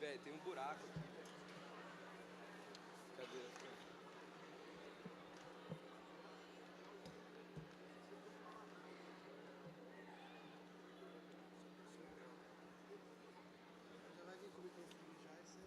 velho, tem um buraco aqui, velho. Cadê? Já vai vir com o microfone já, isso aí.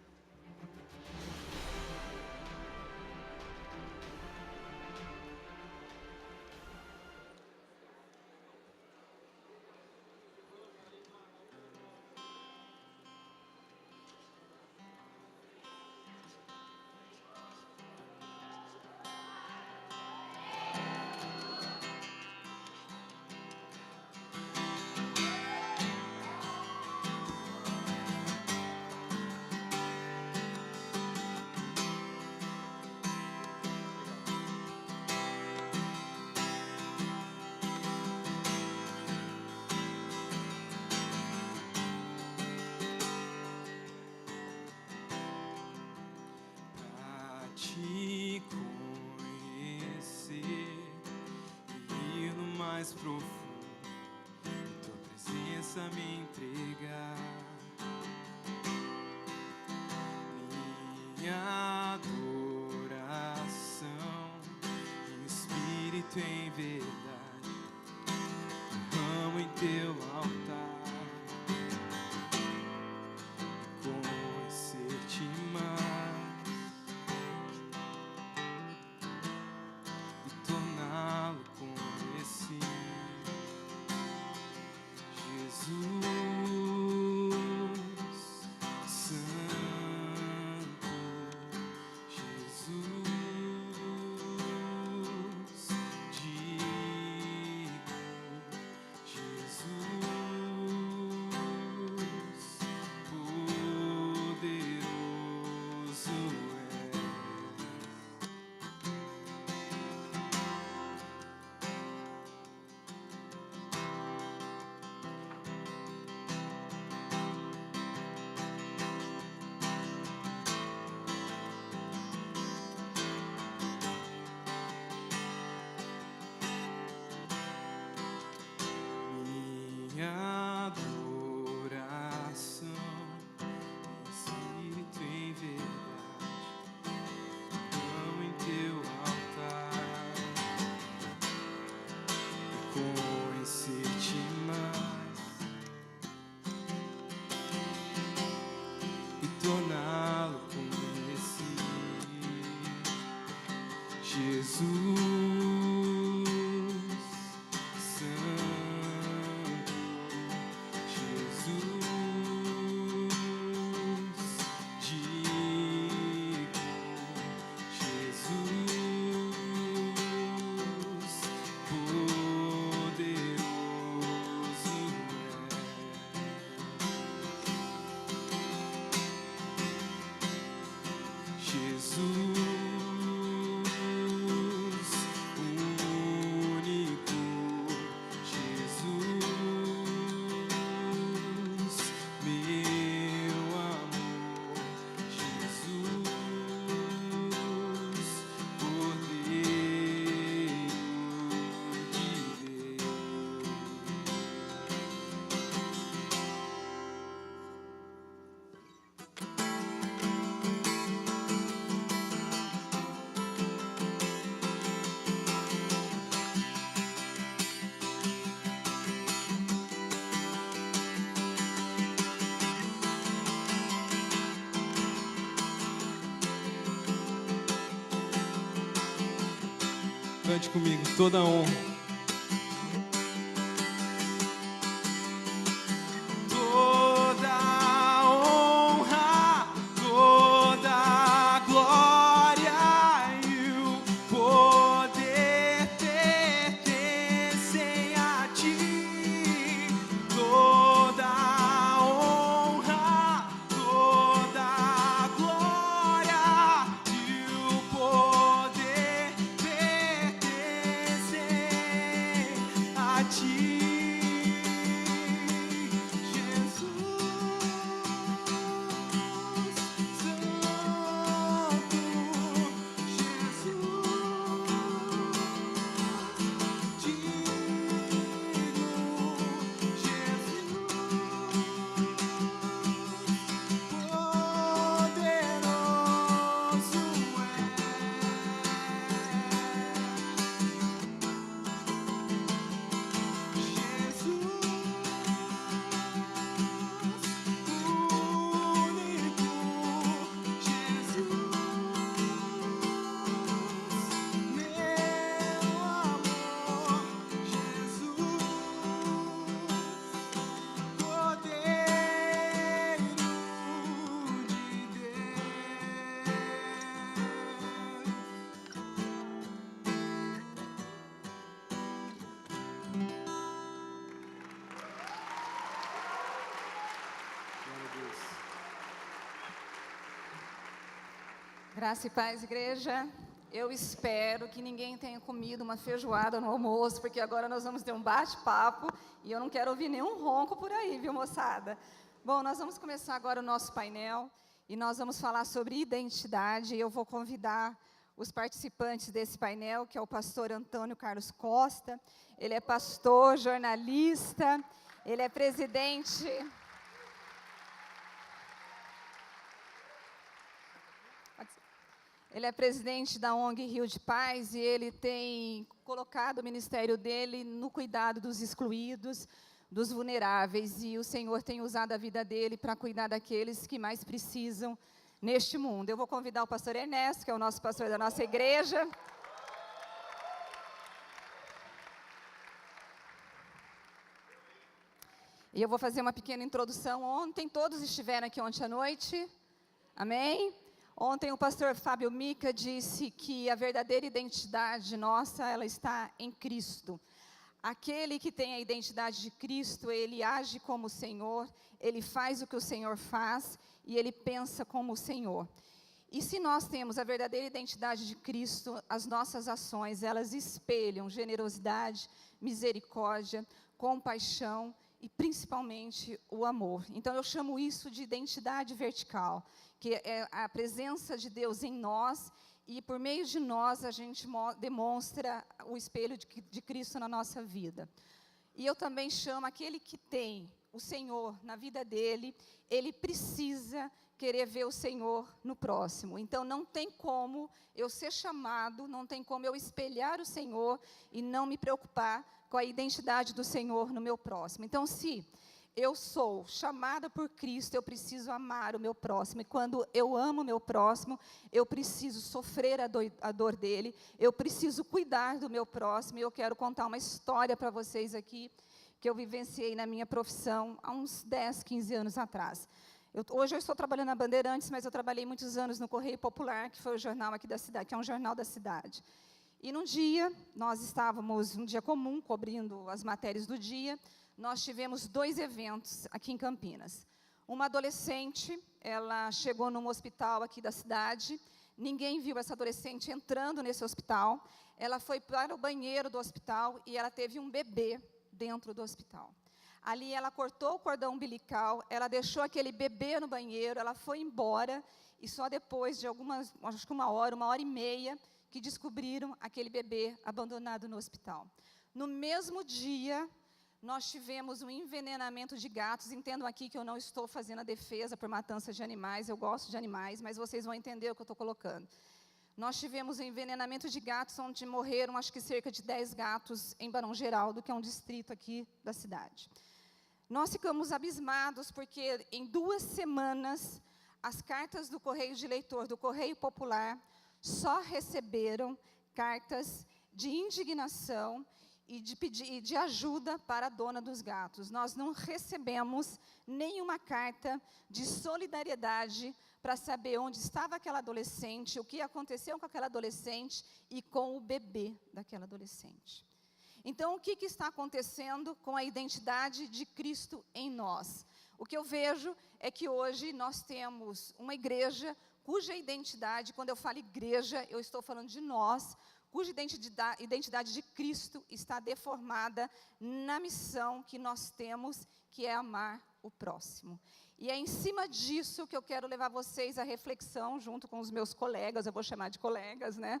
Pra te conhecer e ir no mais profundo, tua presença me entregar. Minha adoração em espírito e em verdade, amo em teu altar. Conhecer-te mais e torná-lo conhecido. Jesus Santo, Jesus digno, Jesus poderoso és. Minha adoração em espírito e em verdade, amo em teu altar e conhecer-te mais e torná-lo conhecido. Jesus Santo, Jesus digno, Jesus poderoso és. Jesus único, Jesus meu amor, Jesus Cordeiro de Deus. Cante comigo, toda a honra. Toda a honra, toda a glória e o poder pertencem a ti. Toda a honra, toda a glória e o poder pertencem Graça e paz, igreja. Eu espero que ninguém tenha comido uma feijoada no almoço, porque agora nós vamos ter um bate-papo e eu não quero ouvir nenhum ronco por aí, viu, moçada? Bom, nós vamos começar agora o nosso painel e nós vamos falar sobre identidade. Eu vou convidar os participantes desse painel, que é o pastor Antônio Carlos Costa. Ele é pastor, jornalista, ele é presidente... Ele é presidente da ONG Rio de Paz e ele tem colocado o ministério dele no cuidado dos excluídos, dos vulneráveis. E o Senhor tem usado a vida dele para cuidar daqueles que mais precisam neste mundo. Eu vou convidar o pastor Ernesto, que é o nosso pastor da nossa igreja. E eu vou fazer uma pequena introdução. Ontem, todos estiveram aqui ontem à noite. Amém? Ontem o pastor Fábio Mica disse que a verdadeira identidade nossa, ela está em Cristo. Aquele que tem a identidade de Cristo, ele age como o Senhor, ele faz o que o Senhor faz e ele pensa como o Senhor. E se nós temos a verdadeira identidade de Cristo, as nossas ações, elas espelham generosidade, misericórdia, compaixão e principalmente o amor. Então eu chamo isso de identidade vertical, que é a presença de Deus em nós, e por meio de nós a gente demonstra o espelho de Cristo na nossa vida. E eu também chamo aquele que tem o Senhor na vida dele, ele precisa querer ver o Senhor no próximo. Então não tem como eu ser chamado, não tem como eu espelhar o Senhor e não me preocupar com a identidade do Senhor no meu próximo. Então, se eu sou chamada por Cristo, eu preciso amar o meu próximo. E quando eu amo o meu próximo, eu preciso sofrer a dor dele, eu preciso cuidar do meu próximo. E eu quero contar uma história para vocês aqui, que eu vivenciei na minha profissão há uns 10, 15 anos atrás. Hoje eu estou trabalhando na Bandeirantes, mas eu trabalhei muitos anos no Correio Popular, que foi o jornal aqui da cidade, que é um jornal da cidade. E num dia, nós estávamos, um dia comum, cobrindo as matérias do dia, nós tivemos 2 eventos aqui em Campinas. Uma adolescente, ela chegou num hospital aqui da cidade, ninguém viu essa adolescente entrando nesse hospital, ela foi para o banheiro do hospital e ela teve um bebê dentro do hospital. Ali ela cortou o cordão umbilical, ela deixou aquele bebê no banheiro, ela foi embora, e só depois de acho que uma hora e meia, que descobriram aquele bebê abandonado no hospital. No mesmo dia, nós tivemos um envenenamento de gatos. Entendam aqui que eu não estou fazendo a defesa por matança de animais, eu gosto de animais, mas vocês vão entender o que eu estou colocando. Nós tivemos um envenenamento de gatos, onde morreram, acho que cerca de 10 gatos em Barão Geraldo, que é um distrito aqui da cidade. Nós ficamos abismados, porque em 2 semanas, as cartas do Correio de Leitor, do Correio Popular, só receberam cartas de indignação e de ajuda para a dona dos gatos. Nós não recebemos nenhuma carta de solidariedade para saber onde estava aquela adolescente, o que aconteceu com aquela adolescente e com o bebê daquela adolescente. Então, o que está acontecendo com a identidade de Cristo em nós? O que eu vejo é que hoje nós temos uma igreja cuja identidade, quando eu falo igreja, eu estou falando de nós, cuja identidade de Cristo está deformada na missão que nós temos, que é amar o próximo. E é em cima disso que eu quero levar vocês à reflexão, junto com os meus colegas, eu vou chamar de colegas, né?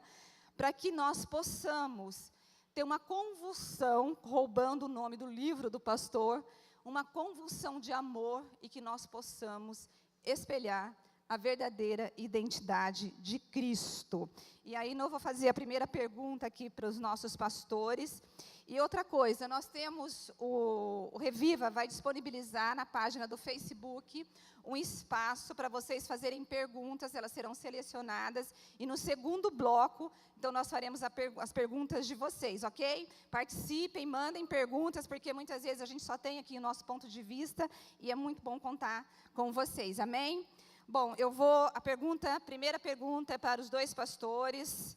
Para que nós possamos ter uma convulsão, roubando o nome do livro do pastor, uma convulsão de amor, e que nós possamos espelhar a verdadeira identidade de Cristo. E aí, eu vou fazer a primeira pergunta aqui para os nossos pastores. E outra coisa, nós temos, o Reviva vai disponibilizar na página do Facebook um espaço para vocês fazerem perguntas, elas serão selecionadas, e no segundo bloco, então nós faremos as perguntas de vocês, ok? Participem, mandem perguntas, porque muitas vezes a gente só tem aqui o nosso ponto de vista, e é muito bom contar com vocês, amém? Bom, a primeira pergunta é para os 2 pastores,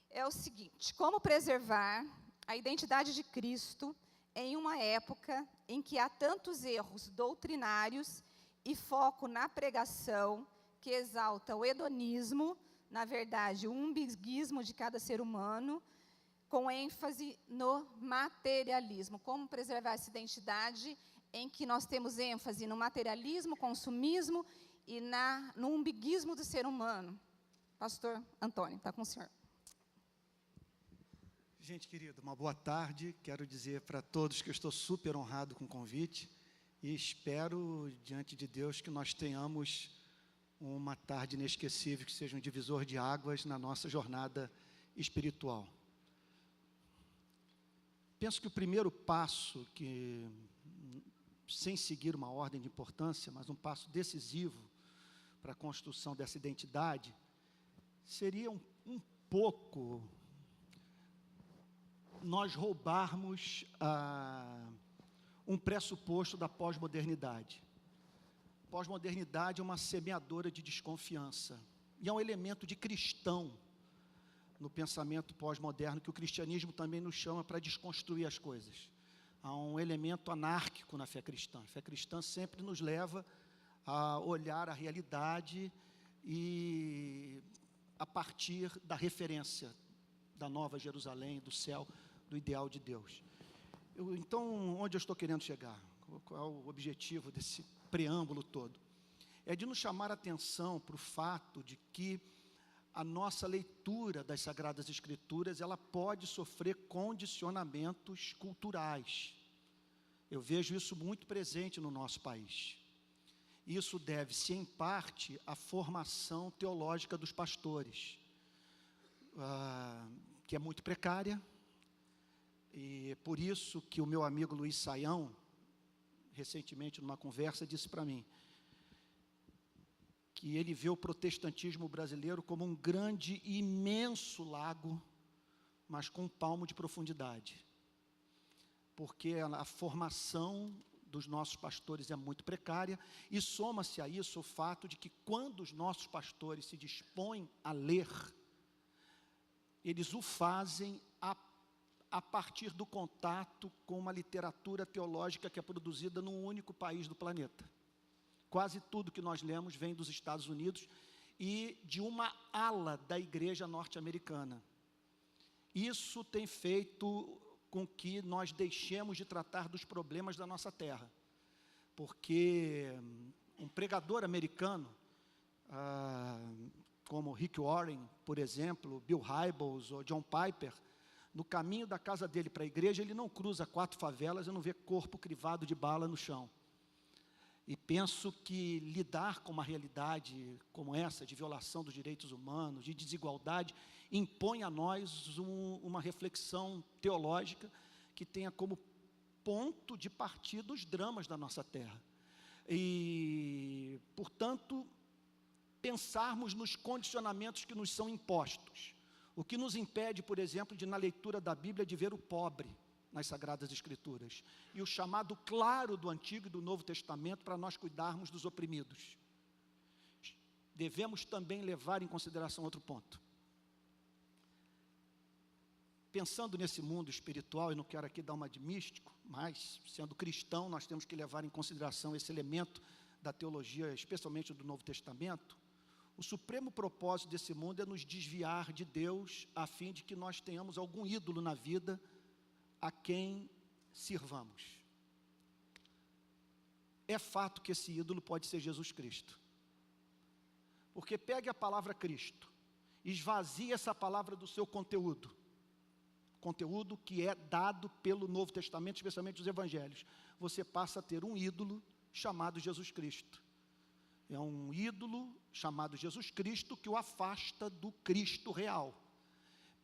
é o seguinte: como preservar a identidade de Cristo em uma época em que há tantos erros doutrinários e foco na pregação que exalta o hedonismo, na verdade, o umbiguismo de cada ser humano, com ênfase no materialismo. Como preservar essa identidade em que nós temos ênfase no materialismo, consumismo e no umbiguismo do ser humano. Pastor Antônio, está com o senhor. Gente querida, uma boa tarde. Quero dizer para todos que eu estou super honrado com o convite e espero, diante de Deus, que nós tenhamos uma tarde inesquecível, que seja um divisor de águas na nossa jornada espiritual. Penso que o primeiro passo, sem seguir uma ordem de importância, mas um passo decisivo para a construção dessa identidade, seria um pouco nós roubarmos um pressuposto da pós-modernidade. Pós-modernidade é uma semeadora de desconfiança e é um elemento de cristão no pensamento pós-moderno, que o cristianismo também nos chama para desconstruir as coisas. Há um elemento anárquico na fé cristã. A fé cristã sempre nos leva a olhar a realidade e a partir da referência da Nova Jerusalém, do céu, do ideal de Deus. Então, onde eu estou querendo chegar? Qual é o objetivo desse preâmbulo todo? É de nos chamar a atenção para o fato de que a nossa leitura das Sagradas Escrituras, ela pode sofrer condicionamentos culturais. Eu vejo isso muito presente no nosso país. Isso deve-se, em parte, à formação teológica dos pastores, que é muito precária, e por isso que o meu amigo Luiz Saião, recentemente, numa conversa, disse para mim que ele vê o protestantismo brasileiro como um grande e imenso lago, mas com um palmo de profundidade. Porque a formação dos nossos pastores é muito precária, e soma-se a isso o fato de que quando os nossos pastores se dispõem a ler, eles o fazem a partir do contato com uma literatura teológica que é produzida num único país do planeta. Quase tudo que nós lemos vem dos Estados Unidos e de uma ala da igreja norte-americana. Isso tem feito com que nós deixemos de tratar dos problemas da nossa terra. Porque um pregador americano, como Rick Warren, por exemplo, Bill Hybels ou John Piper, no caminho da casa dele para a igreja, ele não cruza 4 favelas e não vê corpo crivado de bala no chão. E penso que lidar com uma realidade como essa, de violação dos direitos humanos, de desigualdade, impõe a nós uma reflexão teológica que tenha como ponto de partida os dramas da nossa terra. E, portanto, pensarmos nos condicionamentos que nos são impostos. O que nos impede, por exemplo, de, na leitura da Bíblia, de ver o pobre nas Sagradas Escrituras. E o chamado claro do Antigo e do Novo Testamento para nós cuidarmos dos oprimidos. Devemos também levar em consideração outro ponto. Pensando nesse mundo espiritual, e não quero aqui dar uma de místico, mas, sendo cristão, nós temos que levar em consideração esse elemento da teologia, especialmente do Novo Testamento. O supremo propósito desse mundo é nos desviar de Deus, a fim de que nós tenhamos algum ídolo na vida a quem sirvamos. É fato que esse ídolo pode ser Jesus Cristo. Porque pegue a palavra Cristo, esvazie essa palavra do seu conteúdo que é dado pelo Novo Testamento, especialmente os Evangelhos. Você passa a ter um ídolo chamado Jesus Cristo. É um ídolo chamado Jesus Cristo que o afasta do Cristo real.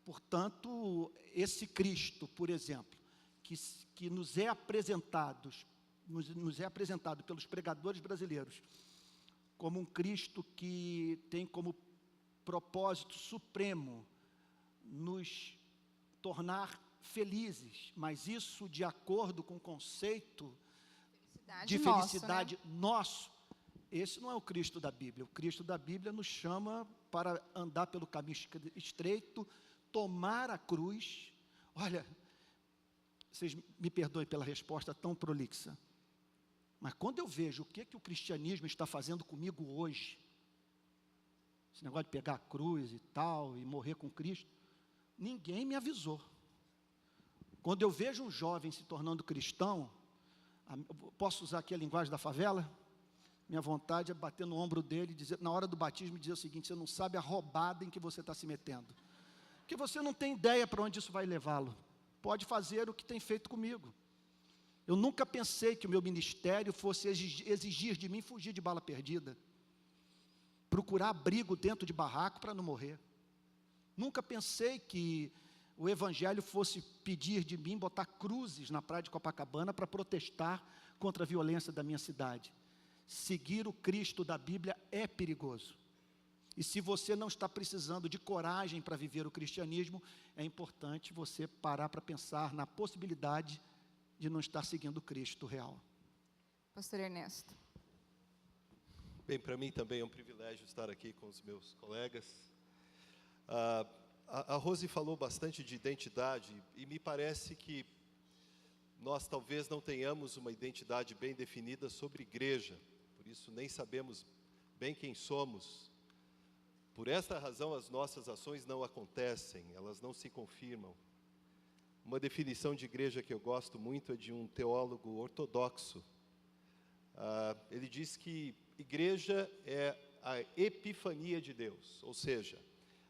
Portanto, esse Cristo, por exemplo, que nos é apresentado pelos pregadores brasileiros, como um Cristo que tem como propósito supremo nos tornar felizes, mas isso de acordo com o conceito de felicidade nosso, esse não é o Cristo da Bíblia. O Cristo da Bíblia nos chama para andar pelo caminho estreito, tomar a cruz. Olha, vocês me perdoem pela resposta tão prolixa, mas quando eu vejo o que o cristianismo está fazendo comigo hoje, esse negócio de pegar a cruz e tal, e morrer com Cristo, ninguém me avisou. Quando eu vejo um jovem se tornando cristão, posso usar aqui a linguagem da favela? Minha vontade é bater no ombro dele e dizer, na hora do batismo, dizer o seguinte: você não sabe a roubada em que você está se metendo, porque você não tem ideia para onde isso vai levá-lo. Pode fazer o que tem feito comigo. Eu nunca pensei que o meu ministério fosse exigir de mim fugir de bala perdida, procurar abrigo dentro de barraco para não morrer. Nunca pensei que o evangelho fosse pedir de mim botar cruzes na praia de Copacabana para protestar contra a violência da minha cidade. Seguir o Cristo da Bíblia é perigoso. E se você não está precisando de coragem para viver o cristianismo, é importante você parar para pensar na possibilidade de não estar seguindo o Cristo real. Pastor Ernesto. Bem, para mim também é um privilégio estar aqui com os meus colegas. A Rose falou bastante de identidade e me parece que nós talvez não tenhamos uma identidade bem definida sobre igreja, por isso nem sabemos bem quem somos. Por esta razão as nossas ações não acontecem, elas não se confirmam. Uma definição de igreja que eu gosto muito é de um teólogo ortodoxo. Ele diz que igreja é a epifania de Deus, ou seja,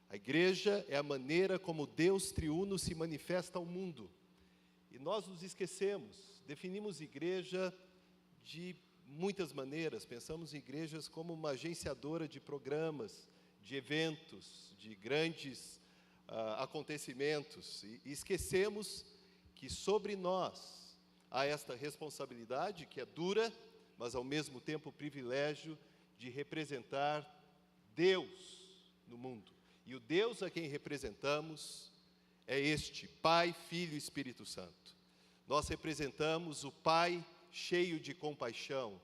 a igreja é a maneira como Deus triuno se manifesta ao mundo. E nós nos esquecemos, definimos igreja de muitas maneiras, pensamos em igrejas como uma agenciadora de programas, de eventos, de grandes acontecimentos, e esquecemos que sobre nós há esta responsabilidade que é dura, mas ao mesmo tempo o privilégio de representar Deus no mundo. E o Deus a quem representamos é este, Pai, Filho e Espírito Santo. Nós representamos o Pai cheio de compaixão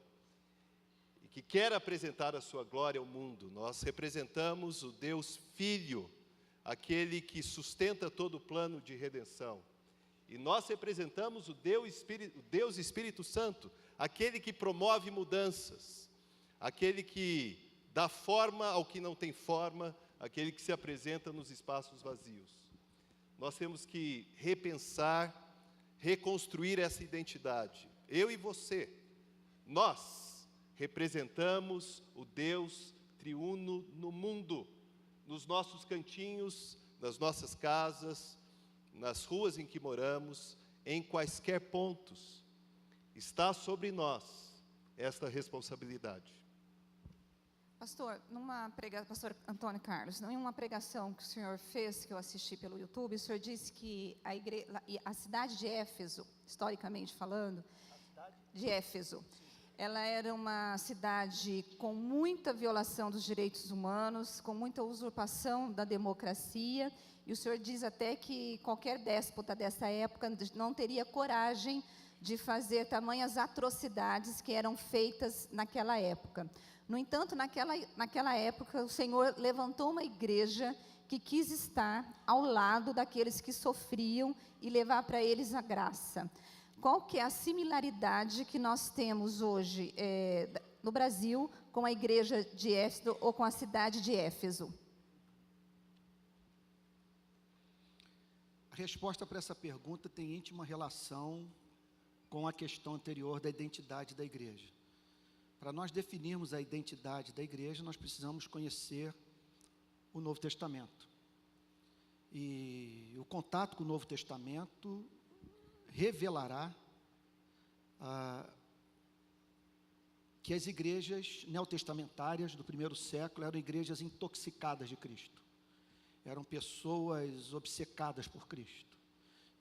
e que quer apresentar a sua glória ao mundo. Nós representamos o Deus Filho, aquele que sustenta todo o plano de redenção. E nós representamos o Deus Espírito Santo, aquele que promove mudanças, aquele que dá forma ao que não tem forma, aquele que se apresenta nos espaços vazios. Nós temos que repensar, reconstruir essa identidade. Eu e você, nós representamos o Deus triuno no mundo, nos nossos cantinhos, nas nossas casas, nas ruas em que moramos, em quaisquer pontos. Está sobre nós esta responsabilidade. Pastor, Pastor Antônio Carlos, em uma pregação que o senhor fez, que eu assisti pelo YouTube, o senhor disse que a cidade de Éfeso, historicamente falando, de Éfeso, ela era uma cidade com muita violação dos direitos humanos, com muita usurpação da democracia, e o senhor diz até que qualquer déspota dessa época não teria coragem de fazer tamanhas atrocidades que eram feitas naquela época. No entanto, naquela época, o Senhor levantou uma igreja que quis estar ao lado daqueles que sofriam e levar para eles a graça. Qual que é a similaridade que nós temos hoje no Brasil com a igreja de Éfeso ou com a cidade de Éfeso? A resposta para essa pergunta tem íntima relação com a questão anterior da identidade da igreja. Para nós definirmos a identidade da igreja, nós precisamos conhecer o Novo Testamento. E o contato com o Novo Testamento revelará que as igrejas neotestamentárias do primeiro século eram igrejas intoxicadas de Cristo. Eram pessoas obcecadas por Cristo,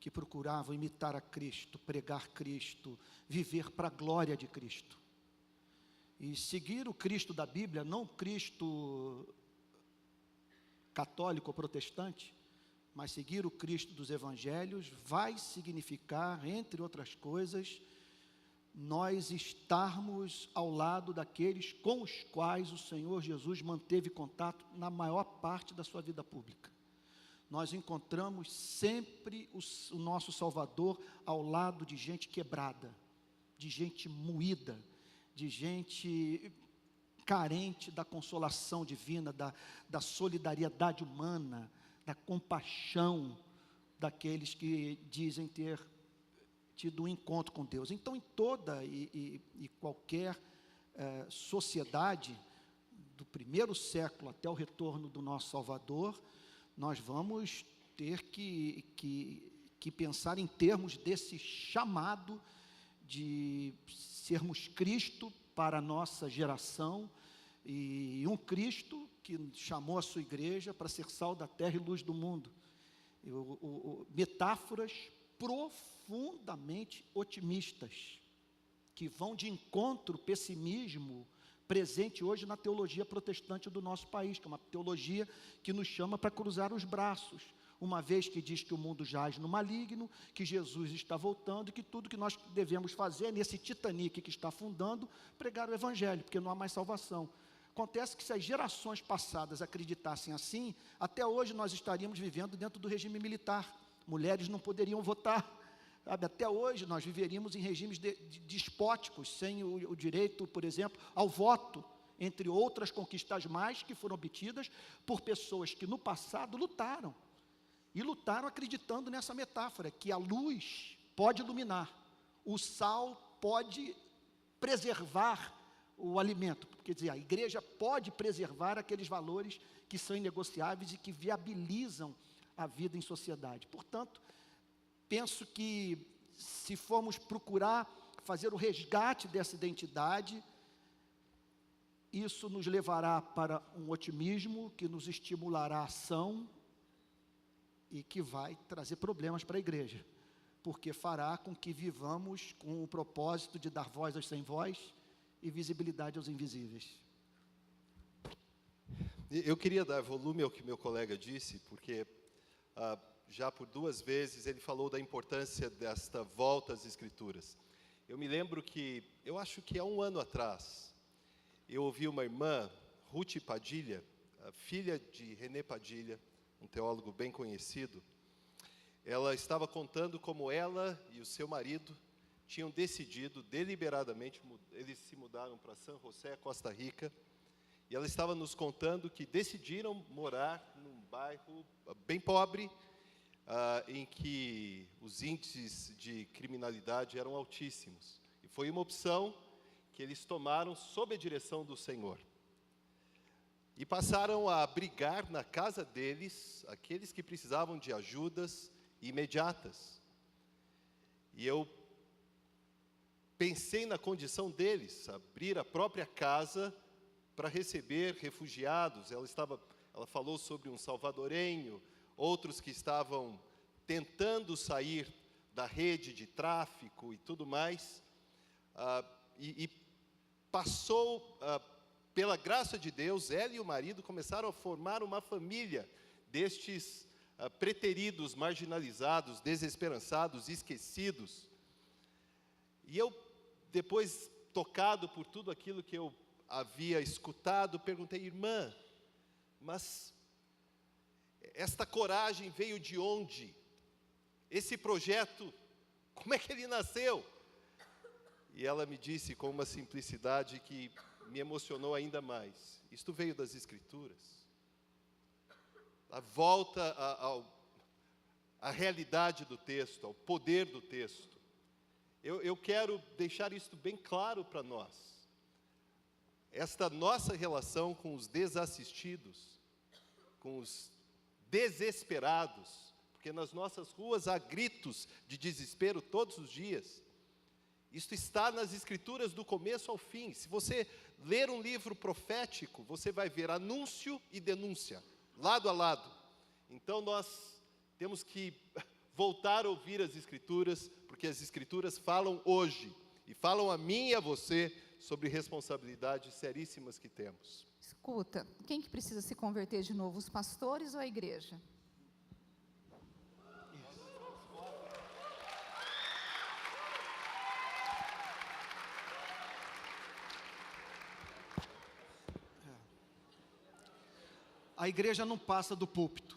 que procuravam imitar a Cristo, pregar Cristo, viver para a glória de Cristo. E seguir o Cristo da Bíblia, não o Cristo católico ou protestante, mas seguir o Cristo dos Evangelhos vai significar, entre outras coisas, nós estarmos ao lado daqueles com os quais o Senhor Jesus manteve contato na maior parte da sua vida pública. Nós encontramos sempre o nosso Salvador ao lado de gente quebrada, de gente moída, de gente carente da consolação divina, da solidariedade humana, da compaixão daqueles que dizem ter tido um encontro com Deus. Então, em toda e qualquer sociedade, do primeiro século até o retorno do nosso Salvador, nós vamos ter que pensar em termos desse chamado de sermos Cristo para a nossa geração, e um Cristo que chamou a sua igreja para ser sal da terra e luz do mundo. Metáforas profundamente otimistas, que vão de encontro ao pessimismo presente hoje na teologia protestante do nosso país, que é uma teologia que nos chama para cruzar os braços, uma vez que diz que o mundo jaz no maligno, que Jesus está voltando e que tudo que nós devemos fazer nesse Titanic que está afundando, pregar o Evangelho, porque não há mais salvação. Acontece que se as gerações passadas acreditassem assim, até hoje nós estaríamos vivendo dentro do regime militar, mulheres não poderiam votar, sabe? Até hoje nós viveríamos em regimes despóticos, sem o direito, por exemplo, ao voto, entre outras conquistas mais que foram obtidas por pessoas que no passado lutaram. E lutaram acreditando nessa metáfora, que a luz pode iluminar, o sal pode preservar o alimento, quer dizer, a igreja pode preservar aqueles valores que são inegociáveis e que viabilizam a vida em sociedade. Portanto, penso que se formos procurar fazer o resgate dessa identidade, isso nos levará para um otimismo que nos estimulará a ação, e que vai trazer problemas para a igreja, porque fará com que vivamos com o propósito de dar voz aos sem voz e visibilidade aos invisíveis. Eu queria dar volume ao que meu colega disse, porque já por 2 vezes ele falou da importância desta volta às Escrituras. Eu me lembro que, eu acho que há 1 ano atrás, eu ouvi uma irmã, Ruth Padilha, filha de René Padilha, um teólogo bem conhecido. Ela estava contando como ela e o seu marido tinham decidido deliberadamente, eles se mudaram para San José, Costa Rica, e ela estava nos contando que decidiram morar num bairro bem pobre, em que os índices de criminalidade eram altíssimos. E foi uma opção que eles tomaram sob a direção do Senhor. E passaram a abrigar na casa deles aqueles que precisavam de ajudas imediatas. E eu pensei na condição deles, abrir a própria casa para receber refugiados. Ela falou sobre um salvadorenho, outros que estavam tentando sair da rede de tráfico e tudo mais. E passou... pela graça de Deus, ela e o marido começaram a formar uma família destes preteridos, marginalizados, desesperançados, esquecidos. E eu, depois, tocado por tudo aquilo que eu havia escutado, perguntei, irmã, mas esta coragem veio de onde? Esse projeto, como é que ele nasceu? E ela me disse com uma simplicidade que me emocionou ainda mais. Isto veio das Escrituras. A volta à realidade do texto, ao poder do texto. Eu quero deixar isto bem claro para nós. Esta nossa relação com os desassistidos, com os desesperados, porque nas nossas ruas há gritos de desespero todos os dias. Isto está nas Escrituras do começo ao fim. Se você ler um livro profético, você vai ver anúncio e denúncia, lado a lado. Então nós temos que voltar a ouvir as Escrituras, porque as Escrituras falam hoje, e falam a mim e a você sobre responsabilidades seríssimas que temos. Escuta, quem que precisa se converter de novo, os pastores ou a igreja? A igreja não passa do púlpito.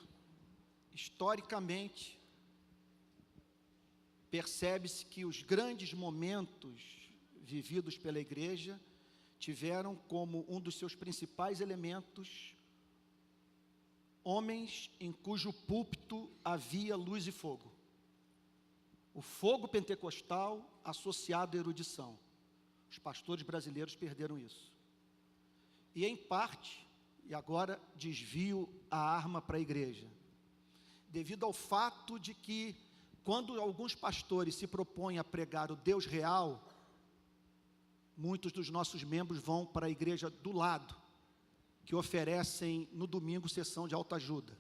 Historicamente, percebe-se que os grandes momentos vividos pela igreja tiveram como um dos seus principais elementos homens em cujo púlpito havia luz e fogo. O fogo pentecostal associado à erudição. Os pastores brasileiros perderam isso. E em parte, e agora desvio a arma para a igreja, devido ao fato de que, quando alguns pastores se propõem a pregar o Deus real, muitos dos nossos membros vão para a igreja do lado, que oferecem no domingo sessão de autoajuda.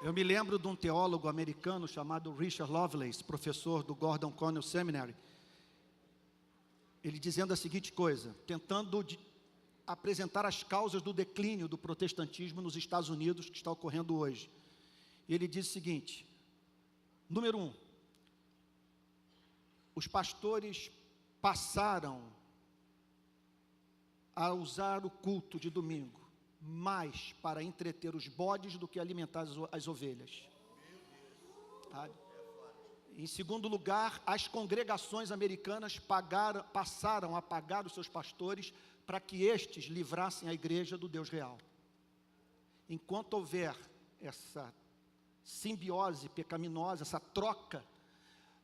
Eu me lembro de um teólogo americano chamado Richard Lovelace, professor do Gordon Conwell Seminary, ele dizendo a seguinte coisa, tentando apresentar as causas do declínio do protestantismo nos Estados Unidos, que está ocorrendo hoje. Ele diz o seguinte: número 1, os pastores passaram a usar o culto de domingo mais para entreter os bodes do que alimentar as ovelhas. Sabe? Em segundo lugar, as congregações americanas passaram a pagar os seus pastores para que estes livrassem a igreja do Deus real. Enquanto houver essa simbiose pecaminosa, essa troca,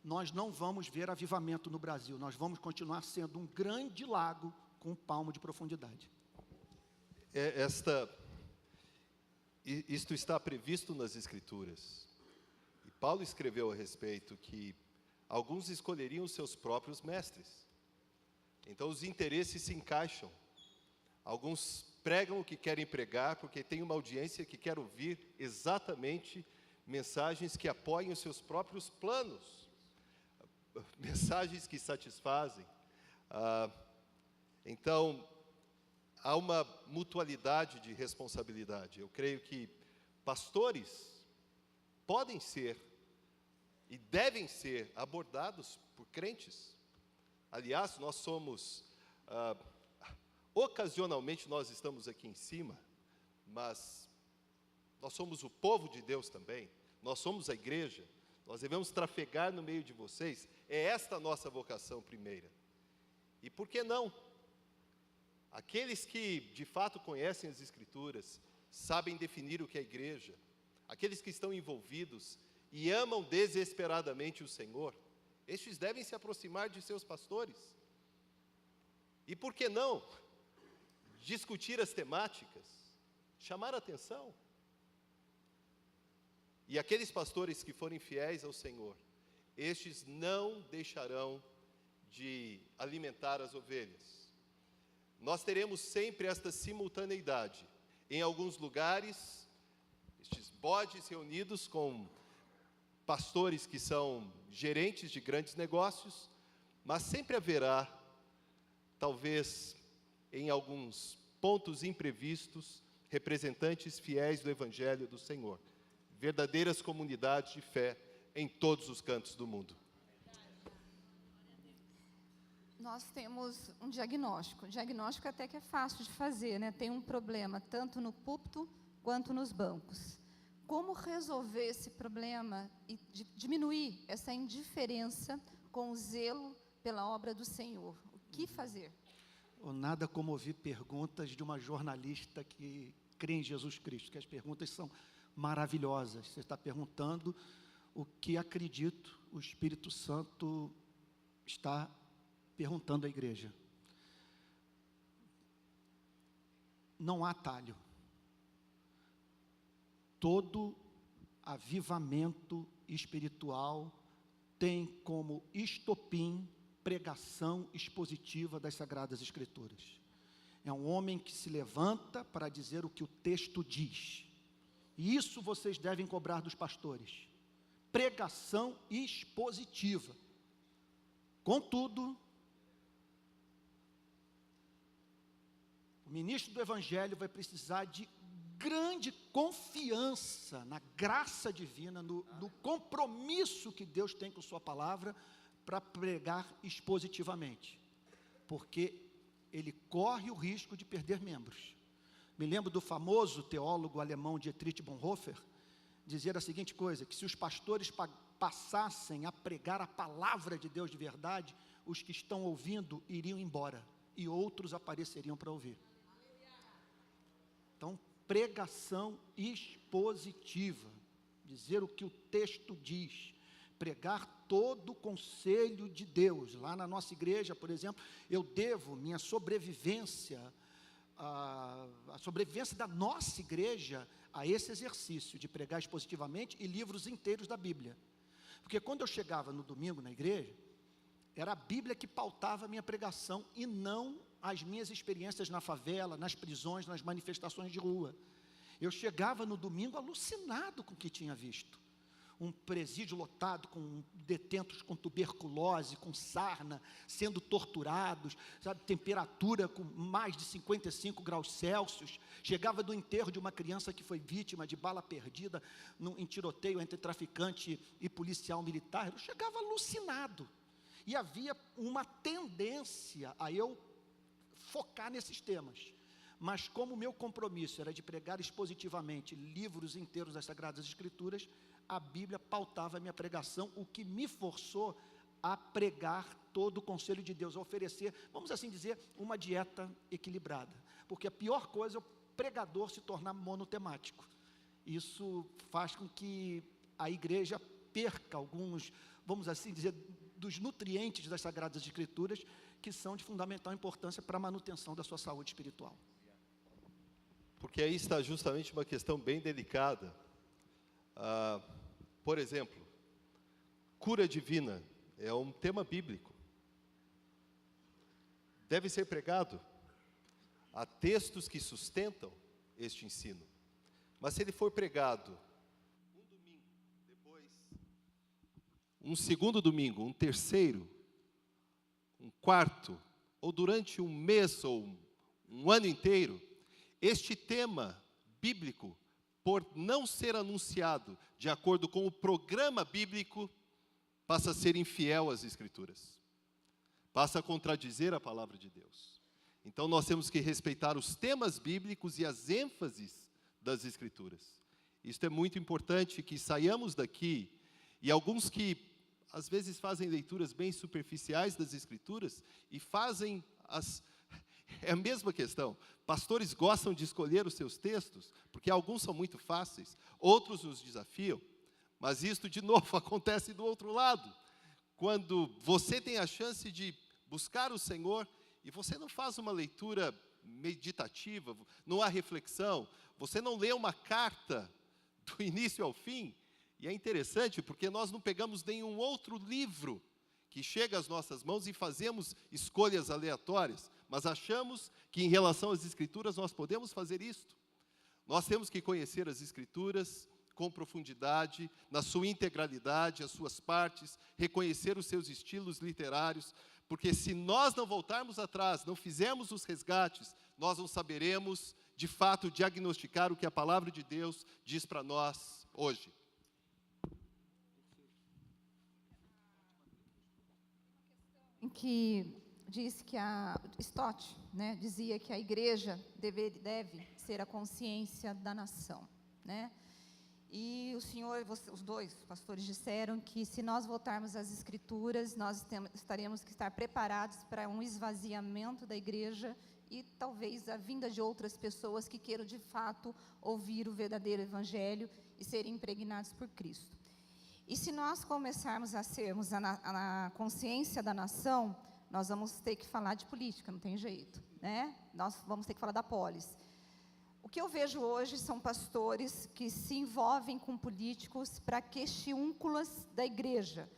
nós não vamos ver avivamento no Brasil. Nós vamos continuar sendo um grande lago com um palmo de profundidade. Isto está previsto nas Escrituras. E Paulo escreveu a respeito que alguns escolheriam seus próprios mestres. Então os interesses se encaixam. Alguns pregam o que querem pregar, porque tem uma audiência que quer ouvir exatamente mensagens que apoiem os seus próprios planos, mensagens que satisfazem. Então, há uma mutualidade de responsabilidade. Eu creio que pastores podem ser e devem ser abordados por crentes. Aliás, nós somos, ocasionalmente nós estamos aqui em cima, mas nós somos o povo de Deus também, nós somos a igreja, nós devemos trafegar no meio de vocês, é esta a nossa vocação primeira. E por que não? Aqueles que de fato conhecem as Escrituras, sabem definir o que é igreja, aqueles que estão envolvidos e amam desesperadamente o Senhor, estes devem se aproximar de seus pastores. E por que não discutir as temáticas, chamar a atenção? E aqueles pastores que forem fiéis ao Senhor, estes não deixarão de alimentar as ovelhas. Nós teremos sempre esta simultaneidade. Em alguns lugares, estes bodes reunidos com pastores que são gerentes de grandes negócios, mas sempre haverá, talvez em alguns pontos imprevistos, representantes fiéis do Evangelho do Senhor. Verdadeiras comunidades de fé em todos os cantos do mundo. Nós temos um diagnóstico até que é fácil de fazer, né? Tem um problema tanto no púlpito quanto nos bancos. Como resolver esse problema e diminuir essa indiferença com o zelo pela obra do Senhor? O que fazer? Nada como ouvir perguntas de uma jornalista que crê em Jesus Cristo, que as perguntas são maravilhosas. Você está perguntando o que acredito o Espírito Santo está perguntando à igreja. Não há atalho. Todo avivamento espiritual tem como estopim pregação expositiva das Sagradas Escrituras. É um homem que se levanta para dizer o que o texto diz. E isso vocês devem cobrar dos pastores. Pregação expositiva. Contudo, o ministro do Evangelho vai precisar de grande confiança na graça divina, no compromisso que Deus tem com sua palavra, para pregar expositivamente, porque ele corre o risco de perder membros. Me lembro do famoso teólogo alemão Dietrich Bonhoeffer, dizer a seguinte coisa, que se os pastores passassem a pregar a palavra de Deus de verdade, os que estão ouvindo iriam embora, e outros apareceriam para ouvir. Então, pregação expositiva, dizer o que o texto diz, pregar todo o conselho de Deus. Lá na nossa igreja, por exemplo, eu devo minha sobrevivência, a sobrevivência da nossa igreja, a esse exercício de pregar expositivamente e livros inteiros da Bíblia. Porque quando eu chegava no domingo na igreja, era a Bíblia que pautava a minha pregação e não as minhas experiências na favela, nas prisões, nas manifestações de rua. Eu chegava no domingo alucinado com o que tinha visto. Um presídio lotado com detentos com tuberculose, com sarna, sendo torturados, sabe, temperatura com mais de 55 graus Celsius. Chegava do enterro de uma criança que foi vítima de bala perdida em tiroteio entre traficante e policial militar. Eu chegava alucinado. E havia uma tendência a eu focar nesses temas. Mas como o meu compromisso era de pregar expositivamente livros inteiros das Sagradas Escrituras, a Bíblia pautava a minha pregação, o que me forçou a pregar todo o conselho de Deus, a oferecer, vamos assim dizer, uma dieta equilibrada. Porque a pior coisa é o pregador se tornar monotemático. Isso faz com que a igreja perca alguns, vamos assim dizer, dos nutrientes das Sagradas Escrituras, que são de fundamental importância para a manutenção da sua saúde espiritual. Porque aí está justamente uma questão bem delicada. Por exemplo, cura divina é um tema bíblico. Deve ser pregado. Há textos que sustentam este ensino. Mas se ele for pregado um domingo, depois um segundo domingo, um terceiro, um quarto, ou durante um mês ou um ano inteiro, este tema bíblico, por não ser anunciado de acordo com o programa bíblico, passa a ser infiel às Escrituras. Passa a contradizer a palavra de Deus. Então nós temos que respeitar os temas bíblicos e as ênfases das Escrituras. Isto é muito importante, que saiamos daqui, e alguns que às vezes fazem leituras bem superficiais das Escrituras, e fazem é a mesma questão. Pastores gostam de escolher os seus textos, porque alguns são muito fáceis, outros nos desafiam, mas isto de novo acontece do outro lado. Quando você tem a chance de buscar o Senhor, e você não faz uma leitura meditativa, não há reflexão, você não lê uma carta do início ao fim, e é interessante porque nós não pegamos nenhum outro livro que chega às nossas mãos e fazemos escolhas aleatórias, mas achamos que em relação às Escrituras nós podemos fazer isto. Nós temos que conhecer as Escrituras com profundidade, na sua integralidade, as suas partes, reconhecer os seus estilos literários, porque se nós não voltarmos atrás, não fizermos os resgates, nós não saberemos, de fato, diagnosticar o que a palavra de Deus diz para nós hoje. Em que diz que Stott, né, dizia que a igreja deve ser a consciência da nação, né? E o senhor, os dois pastores disseram que se nós voltarmos às Escrituras, nós estaremos que estar preparados para um esvaziamento da igreja e talvez a vinda de outras pessoas que queiram de fato ouvir o verdadeiro evangelho e serem impregnados por Cristo. E se nós começarmos a sermos a consciência da nação, nós vamos ter que falar de política, não tem jeito, né? Nós vamos ter que falar da polis. O que eu vejo hoje são pastores que se envolvem com políticos para questiúnculas da igreja.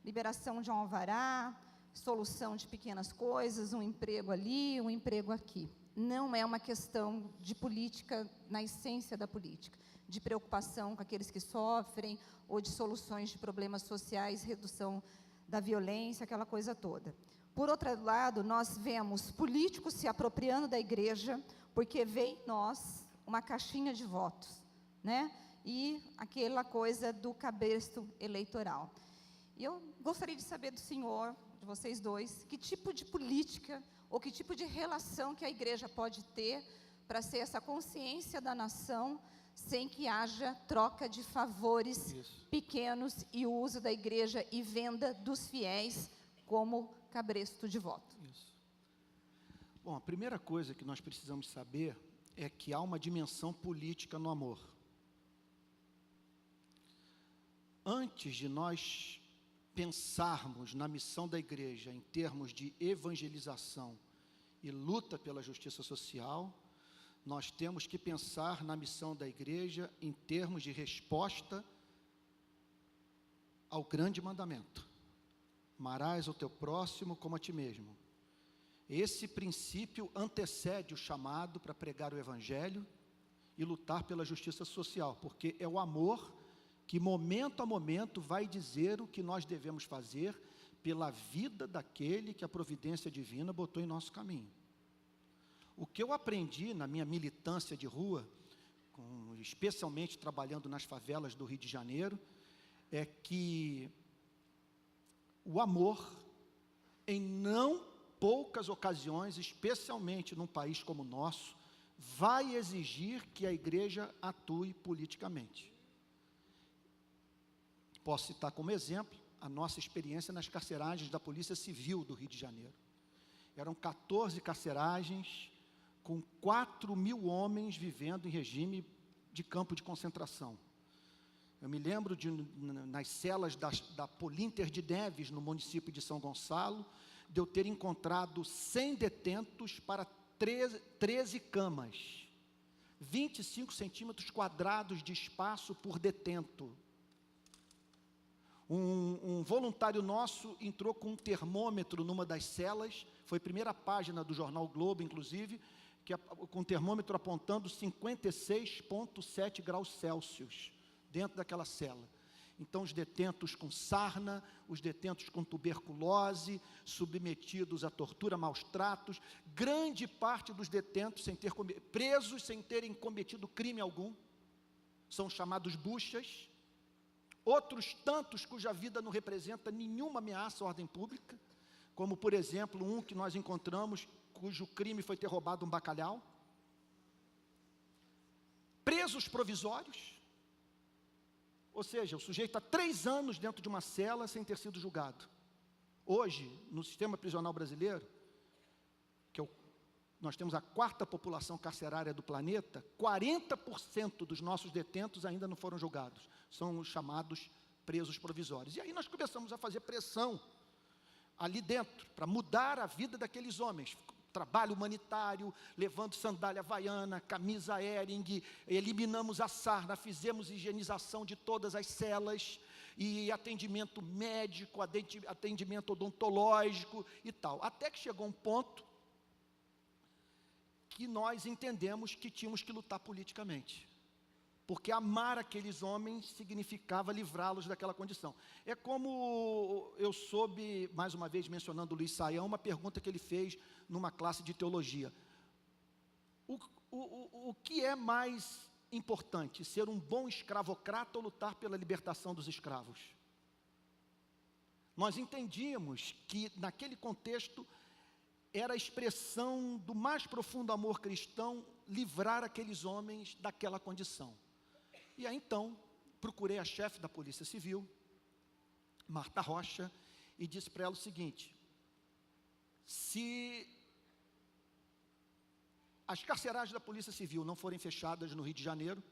Liberação de um alvará, solução de pequenas coisas, um emprego ali, um emprego aqui. Não é uma questão de política na essência da política, de preocupação com aqueles que sofrem, ou de soluções de problemas sociais, redução da violência, aquela coisa toda. Por outro lado, nós vemos políticos se apropriando da igreja, porque vê em nós uma caixinha de votos, né? E aquela coisa do cabresto eleitoral. E eu gostaria de saber do senhor, de vocês dois, que tipo de política, ou que tipo de relação que a igreja pode ter para ser essa consciência da nação, sem que haja troca de favores Isso. pequenos e o uso da igreja e venda dos fiéis como cabresto de voto. Isso. Bom, a primeira coisa que nós precisamos saber é que há uma dimensão política no amor. Antes de nós pensarmos na missão da igreja em termos de evangelização e luta pela justiça social, nós temos que pensar na missão da igreja em termos de resposta ao grande mandamento: amarás o teu próximo como a ti mesmo. Esse princípio antecede o chamado para pregar o evangelho e lutar pela justiça social, porque é o amor que momento a momento vai dizer o que nós devemos fazer pela vida daquele que a providência divina botou em nosso caminho. O que eu aprendi na minha militância de rua, especialmente trabalhando nas favelas do Rio de Janeiro, é que o amor, em não poucas ocasiões, especialmente num país como o nosso, vai exigir que a igreja atue politicamente. Posso citar como exemplo a nossa experiência nas carceragens da Polícia Civil do Rio de Janeiro. Eram 14 carceragens com 4.000 homens vivendo em regime de campo de concentração. Eu me lembro nas celas da Polinter de Neves, no município de São Gonçalo, de eu ter encontrado 100 detentos para 13 camas, 25 centímetros quadrados de espaço por detento. Um voluntário nosso entrou com um termômetro numa das celas, foi a primeira página do jornal Globo, inclusive, com um termômetro apontando 56,7 graus Celsius dentro daquela cela. Então, os detentos com sarna, os detentos com tuberculose, submetidos a tortura, maus tratos, grande parte dos detentos presos sem terem cometido crime algum, são chamados buchas. Outros tantos cuja vida não representa nenhuma ameaça à ordem pública, como, por exemplo, um que nós encontramos, cujo crime foi ter roubado um bacalhau. Presos provisórios, ou seja, o sujeito há 3 anos dentro de uma cela sem ter sido julgado. Hoje, no sistema prisional brasileiro, nós temos a 4ª população carcerária do planeta, 40% dos nossos detentos ainda não foram julgados. São os chamados presos provisórios. E aí nós começamos a fazer pressão ali dentro, para mudar a vida daqueles homens. Trabalho humanitário, levando sandália havaiana, camisa Hering, eliminamos a sarna, fizemos higienização de todas as celas, e atendimento médico, atendimento odontológico e tal. Até que chegou um ponto que nós entendemos que tínhamos que lutar politicamente, porque amar aqueles homens significava livrá-los daquela condição. É como eu soube, mais uma vez mencionando o Luiz Saião, uma pergunta que ele fez numa classe de teologia: o que é mais importante, ser um bom escravocrata ou lutar pela libertação dos escravos? Nós entendíamos que naquele contexto era a expressão do mais profundo amor cristão livrar aqueles homens daquela condição. E aí então, procurei a chefe da Polícia Civil, Marta Rocha, e disse para ela o seguinte: se as carceragens da Polícia Civil não forem fechadas no Rio de Janeiro,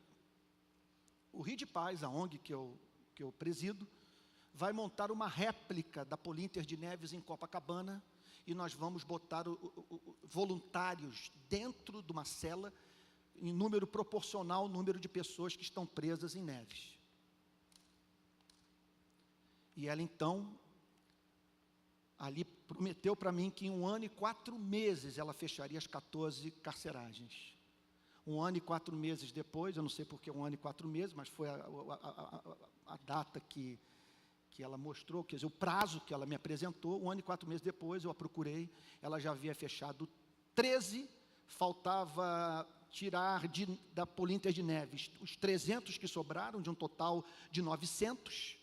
o Rio de Paz, a ONG que eu presido, vai montar uma réplica da Polinter de Neves em Copacabana, e nós vamos botar voluntários dentro de uma cela, em número proporcional ao número de pessoas que estão presas em Neves. E ela então, ali prometeu para mim que em 1 ano e 4 meses ela fecharia as 14 carceragens. 1 ano e 4 meses depois, eu não sei porque 1 ano e 4 meses, mas foi a data que ela mostrou, quer dizer, o prazo que ela me apresentou. 1 ano e 4 meses depois eu a procurei, ela já havia fechado 13, faltava tirar da Polinter de Neves os 300 que sobraram, de um total de 900,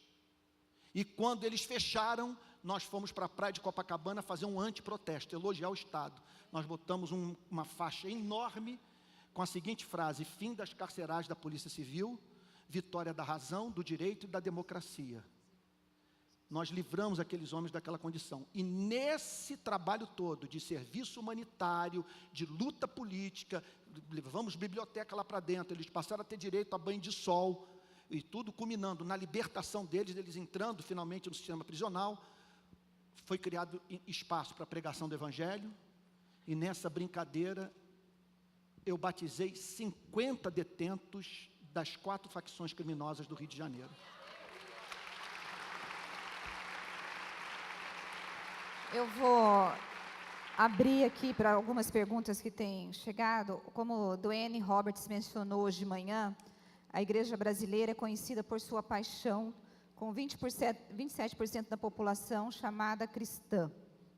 e quando eles fecharam, nós fomos para a praia de Copacabana fazer um antiprotesto, elogiar o Estado. Nós botamos uma faixa enorme, com a seguinte frase: fim das carcerais da Polícia Civil, vitória da razão, do direito e da democracia. Nós livramos aqueles homens daquela condição. E nesse trabalho todo de serviço humanitário, de luta política, levamos biblioteca lá para dentro, eles passaram a ter direito a banho de sol, e tudo culminando na libertação deles, eles entrando finalmente no sistema prisional. Foi criado espaço para a pregação do Evangelho, e nessa brincadeira eu batizei 50 detentos das 4 facções criminosas do Rio de Janeiro. Eu vou abrir aqui para algumas perguntas que têm chegado. Como o Duane Roberts mencionou hoje de manhã, a igreja brasileira é conhecida por sua paixão, com 27% da população chamada cristã.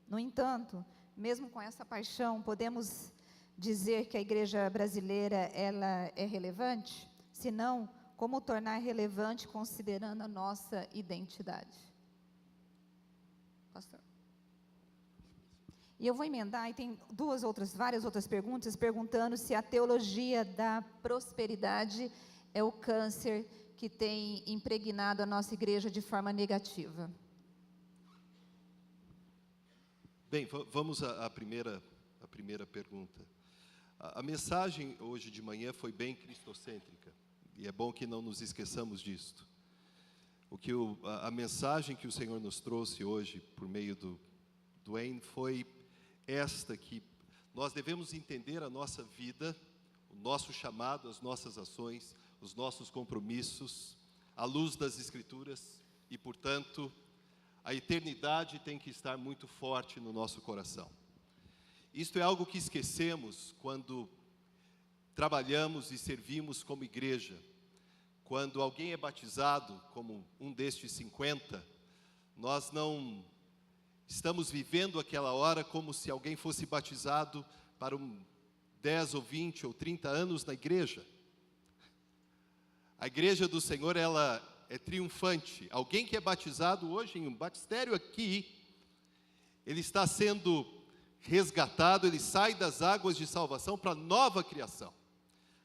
No entanto, mesmo com essa paixão, podemos dizer que a igreja brasileira ela é relevante? Se não, como tornar relevante considerando a nossa identidade? Pastor. E eu vou emendar, e tem várias outras perguntas, perguntando se a teologia da prosperidade é o câncer que tem impregnado a nossa igreja de forma negativa. Bem, vamos à primeira pergunta. A mensagem hoje de manhã foi bem cristocêntrica, e é bom que não nos esqueçamos disto. A mensagem que o Senhor nos trouxe hoje, por meio do Duane, foi esta: que nós devemos entender a nossa vida, o nosso chamado, as nossas ações, os nossos compromissos, à luz das Escrituras, e, portanto, a eternidade tem que estar muito forte no nosso coração. Isto é algo que esquecemos quando trabalhamos e servimos como igreja. Quando alguém é batizado, como um destes 50, nós não estamos vivendo aquela hora como se alguém fosse batizado para 10 ou 20 ou 30 anos na igreja. A igreja do Senhor, ela é triunfante. Alguém que é batizado hoje em um batistério aqui, ele está sendo resgatado, ele sai das águas de salvação para nova criação.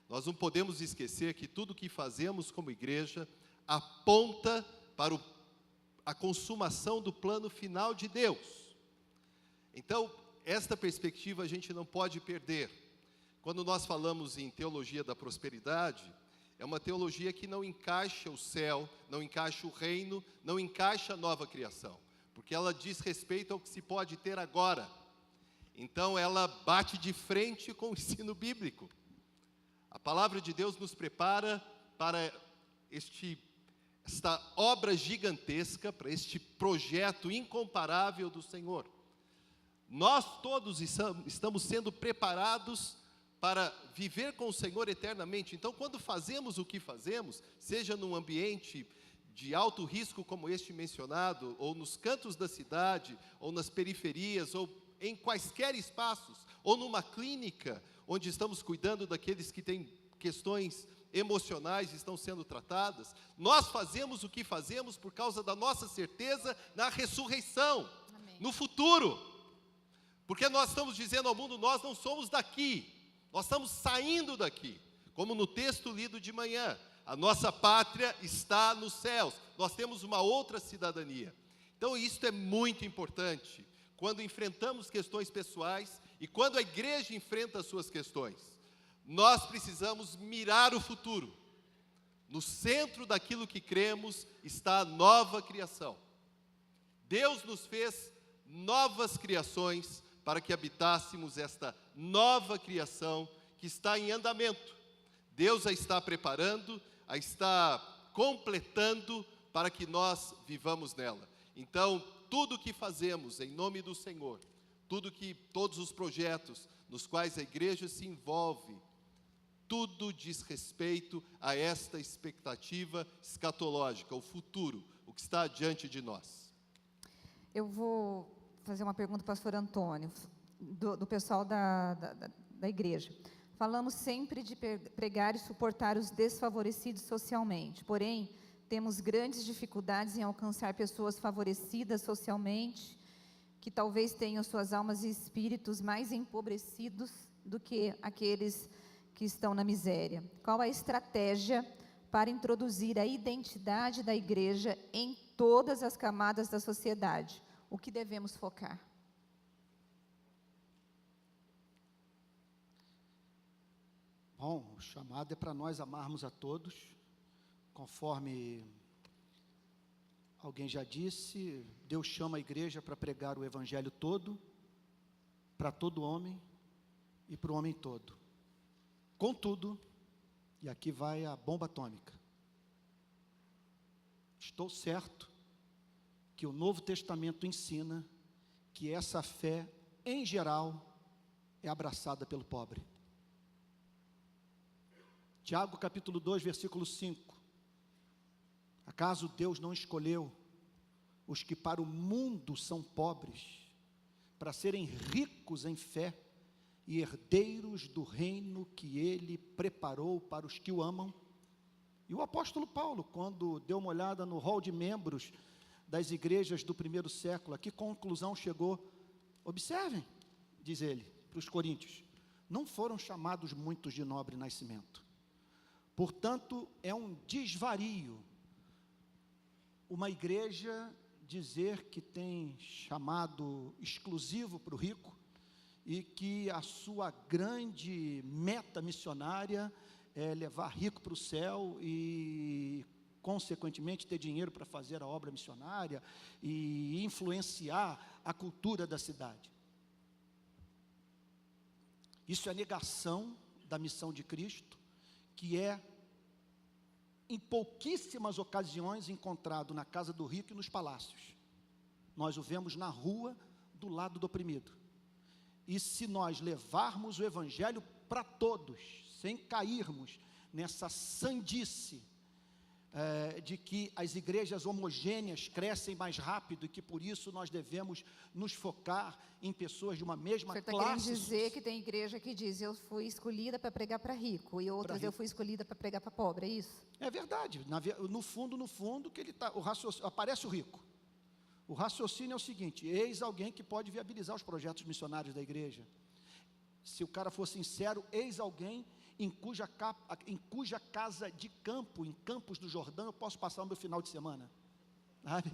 Nós não podemos esquecer que tudo que fazemos como igreja aponta para a consumação do plano final de Deus. Então, esta perspectiva a gente não pode perder. Quando nós falamos em teologia da prosperidade, é uma teologia que não encaixa o céu, não encaixa o reino, não encaixa a nova criação, porque ela diz respeito ao que se pode ter agora. Então, ela bate de frente com o ensino bíblico. A palavra de Deus nos prepara para esta obra gigantesca, para este projeto incomparável do Senhor. Nós todos estamos sendo preparados para viver com o Senhor eternamente. Então, quando fazemos o que fazemos, seja num ambiente de alto risco como este mencionado, ou nos cantos da cidade, ou nas periferias, ou em quaisquer espaços, ou numa clínica, onde estamos cuidando daqueles que têm questões emocionais e estão sendo tratadas, nós fazemos o que fazemos por causa da nossa certeza na ressurreição, Amém. No futuro, porque nós estamos dizendo ao mundo: nós não somos daqui, nós estamos saindo daqui, como no texto lido de manhã, a nossa pátria está nos céus, nós temos uma outra cidadania. Então isso é muito importante, quando enfrentamos questões pessoais e quando a igreja enfrenta as suas questões. Nós precisamos mirar o futuro. No centro daquilo que cremos está a nova criação. Deus nos fez novas criações para que habitássemos esta nova criação que está em andamento. Deus a está preparando, a está completando para que nós vivamos nela. Então, tudo que fazemos em nome do Senhor, todos os projetos nos quais a igreja se envolve, tudo diz respeito a esta expectativa escatológica, o futuro, o que está diante de nós. Eu vou fazer uma pergunta para o pastor Antônio, do pessoal da igreja. Falamos sempre de pregar e suportar os desfavorecidos socialmente, porém, temos grandes dificuldades em alcançar pessoas favorecidas socialmente, que talvez tenham suas almas e espíritos mais empobrecidos do que aqueles que estão na miséria? Qual a estratégia para introduzir a identidade da igreja em todas as camadas da sociedade? O que devemos focar? Bom, o chamado é para nós amarmos a todos, conforme alguém já disse, Deus chama a igreja para pregar o evangelho todo, para todo homem e para o homem todo. Contudo, e aqui vai a bomba atômica, estou certo que o Novo Testamento ensina que essa fé, em geral, é abraçada pelo pobre. Tiago capítulo 2, versículo 5. Acaso Deus não escolheu os que para o mundo são pobres, para serem ricos em fé e herdeiros do reino que Ele preparou para os que o amam? E o apóstolo Paulo, quando deu uma olhada no rol de membros das igrejas do primeiro século, a que conclusão chegou? Observem, diz ele para os coríntios, não foram chamados muitos de nobre nascimento. Portanto, é um desvario uma igreja dizer que tem chamado exclusivo para o rico e que a sua grande meta missionária é levar rico para o céu e, consequentemente, ter dinheiro para fazer a obra missionária e influenciar a cultura da cidade. Isso é negação da missão de Cristo, que é, em pouquíssimas ocasiões, encontrado na casa do rico e nos palácios. Nós o vemos na rua, do lado do oprimido. E se nós levarmos o evangelho para todos, sem cairmos nessa sandice de que as igrejas homogêneas crescem mais rápido e que por isso nós devemos nos focar em pessoas de uma mesma classe. Você está querendo dizer que tem igreja que diz, eu fui escolhida para pregar para rico, e outras eu fui escolhida para pregar para pobre, é isso? É verdade, no fundo, que ele tá, aparece o rico. O raciocínio é o seguinte: eis alguém que pode viabilizar os projetos missionários da igreja. Se o cara for sincero, eis alguém em cuja casa de campo, em Campos do Jordão, eu posso passar o meu final de semana, sabe?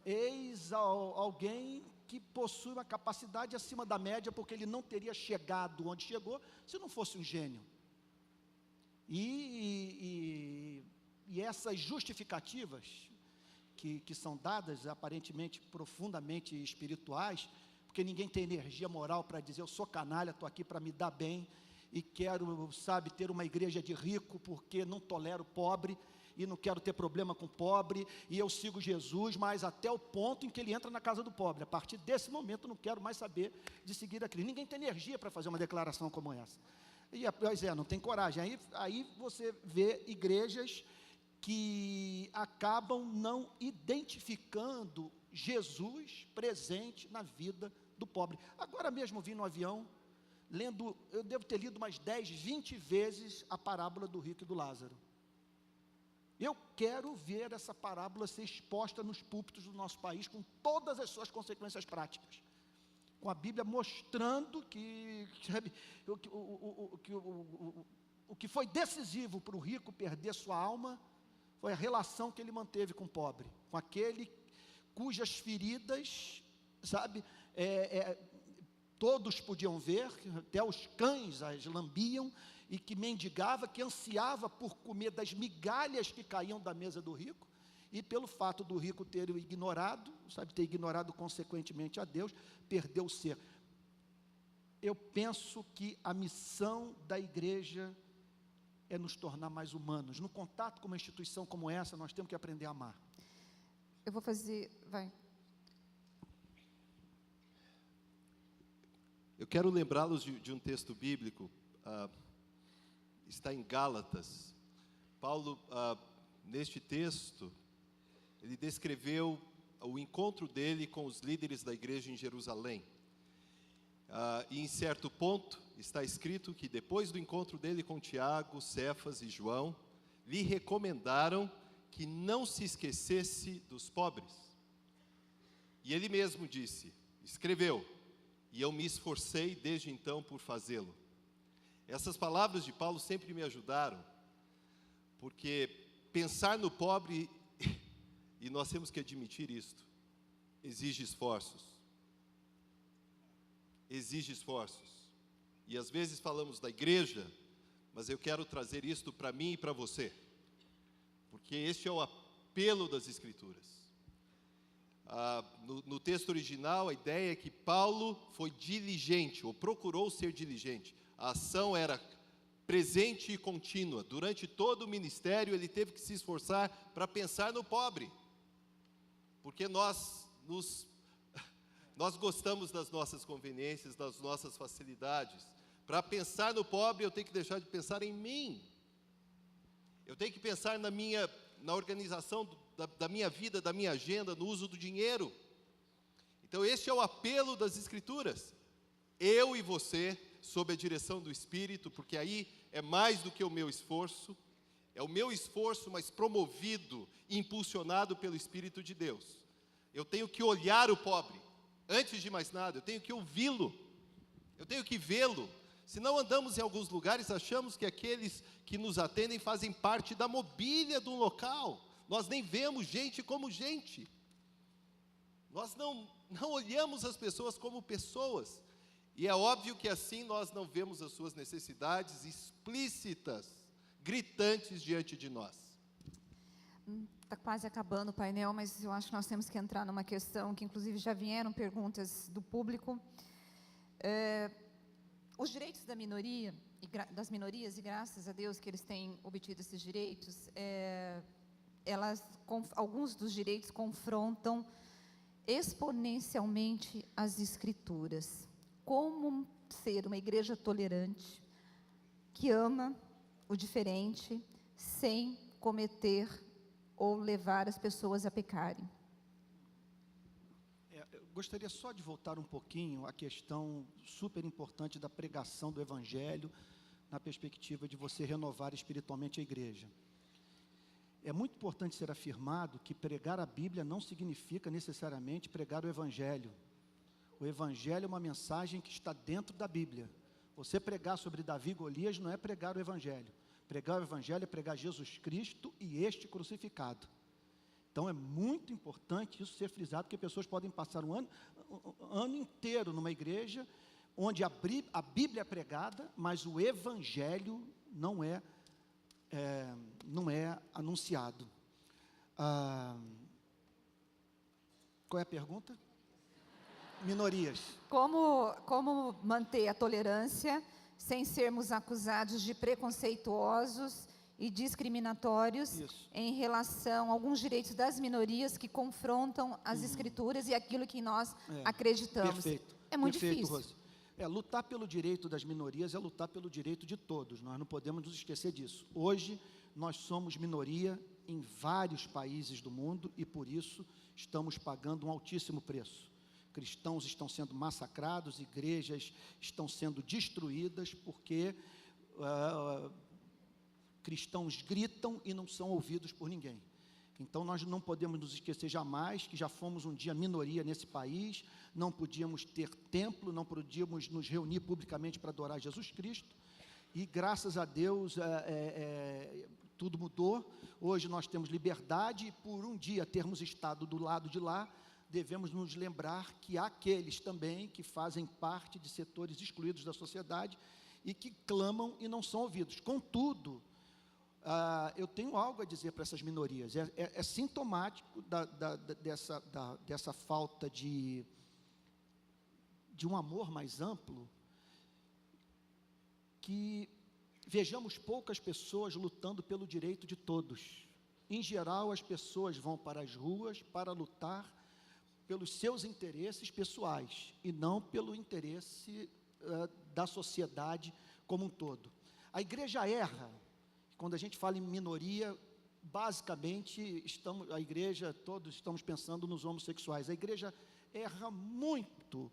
Eis alguém que possui uma capacidade acima da média, porque ele não teria chegado onde chegou, se não fosse um gênio. E essas justificativas, que são dadas, aparentemente, profundamente espirituais, porque ninguém tem energia moral para dizer, eu sou canalha, estou aqui para me dar bem, e quero, ter uma igreja de rico, porque não tolero pobre, e não quero ter problema com pobre, e eu sigo Jesus, mas até o ponto em que ele entra na casa do pobre. A partir desse momento, eu não quero mais saber de seguir aquilo. Ninguém tem energia para fazer uma declaração como essa. E, pois é, não tem coragem. Aí você vê igrejas que acabam não identificando Jesus presente na vida do pobre. Agora mesmo vim no avião, eu devo ter lido umas 10, 20 vezes a parábola do rico e do Lázaro. Eu quero ver essa parábola ser exposta nos púlpitos do nosso país, com todas as suas consequências práticas, com a Bíblia mostrando que, sabe, o que foi decisivo para o rico perder sua alma foi a relação que ele manteve com o pobre, com aquele cujas feridas, todos podiam ver, até os cães as lambiam, e que mendigava, que ansiava por comer das migalhas que caíam da mesa do rico, e pelo fato do rico ter o ignorado, ter ignorado consequentemente a Deus, perdeu o ser. Eu penso que a missão da igreja é nos tornar mais humanos. No contato com uma instituição como essa, nós temos que aprender a amar. Eu vou fazer, vai. Eu quero lembrá-los de um texto bíblico, está em Gálatas. Paulo, neste texto, ele descreveu o encontro dele com os líderes da igreja em Jerusalém. E em certo ponto, está escrito que depois do encontro dele com Tiago, Cefas e João, lhe recomendaram que não se esquecesse dos pobres. E ele mesmo escreveu, e eu me esforcei desde então por fazê-lo. Essas palavras de Paulo sempre me ajudaram, porque pensar no pobre, e nós temos que admitir isto, exige esforços. Exige esforços. E às vezes falamos da igreja, mas eu quero trazer isto para mim e para você, porque este é o apelo das Escrituras. No texto original, a ideia é que Paulo foi diligente, ou procurou ser diligente. A ação era presente e contínua. Durante todo o ministério, ele teve que se esforçar para pensar no pobre, porque nós gostamos das nossas conveniências, das nossas facilidades. Para pensar no pobre, eu tenho que deixar de pensar em mim. Eu tenho que pensar na organização da minha vida, da minha agenda, no uso do dinheiro. Então, este é o apelo das Escrituras. Eu e você, sob a direção do Espírito, porque aí é mais do que o meu esforço, é o meu esforço, mas promovido e impulsionado pelo Espírito de Deus. Eu tenho que olhar o pobre. Antes de mais nada, eu tenho que ouvi-lo, eu tenho que vê-lo. Se não andamos em alguns lugares, achamos que aqueles que nos atendem fazem parte da mobília do local. Nós nem vemos gente como gente. Nós não olhamos as pessoas como pessoas. E é óbvio que assim nós não vemos as suas necessidades explícitas, gritantes diante de nós. Está quase acabando o painel, mas eu acho que nós temos que entrar numa questão que, inclusive, já vieram perguntas do público. Os direitos da minoria, das minorias, e graças a Deus que eles têm obtido esses direitos, alguns dos direitos confrontam exponencialmente as Escrituras. Como ser uma igreja tolerante, que ama o diferente, sem cometer ou levar as pessoas a pecarem? Eu gostaria só de voltar um pouquinho à questão super importante da pregação do Evangelho, na perspectiva de você renovar espiritualmente a igreja. É muito importante ser afirmado que pregar a Bíblia não significa necessariamente pregar o Evangelho. O Evangelho é uma mensagem que está dentro da Bíblia. Você pregar sobre Davi e Golias não é pregar o Evangelho. Pregar o Evangelho é pregar Jesus Cristo e este crucificado. Então é muito importante isso ser frisado, porque pessoas podem passar um ano inteiro numa igreja onde a Bíblia é pregada, mas o Evangelho não é anunciado. Qual é a pergunta? Minorias. Como manter a tolerância sem sermos acusados de preconceituosos e discriminatórios. Isso. Em relação a alguns direitos das minorias que confrontam as Escrituras e aquilo que nós acreditamos. Perfeito. É muito Perfeito, difícil. Rose. Lutar pelo direito das minorias é lutar pelo direito de todos, nós não podemos nos esquecer disso. Hoje, nós somos minoria em vários países do mundo e, por isso, estamos pagando um altíssimo preço. Cristãos estão sendo massacrados, igrejas estão sendo destruídas, porque cristãos gritam e não são ouvidos por ninguém. Então, nós não podemos nos esquecer jamais que já fomos um dia minoria nesse país, não podíamos ter templo, não podíamos nos reunir publicamente para adorar Jesus Cristo, e graças a Deus tudo mudou. Hoje nós temos liberdade, e por um dia termos estado do lado de lá, devemos nos lembrar que há aqueles também que fazem parte de setores excluídos da sociedade e que clamam e não são ouvidos. Contudo, eu tenho algo a dizer para essas minorias. É sintomático dessa falta de um amor mais amplo, que vejamos poucas pessoas lutando pelo direito de todos. Em geral, as pessoas vão para as ruas para lutar pelos seus interesses pessoais e não pelo interesse da sociedade como um todo. A igreja erra. Quando a gente fala em minoria, basicamente, todos estamos pensando nos homossexuais. A igreja erra muito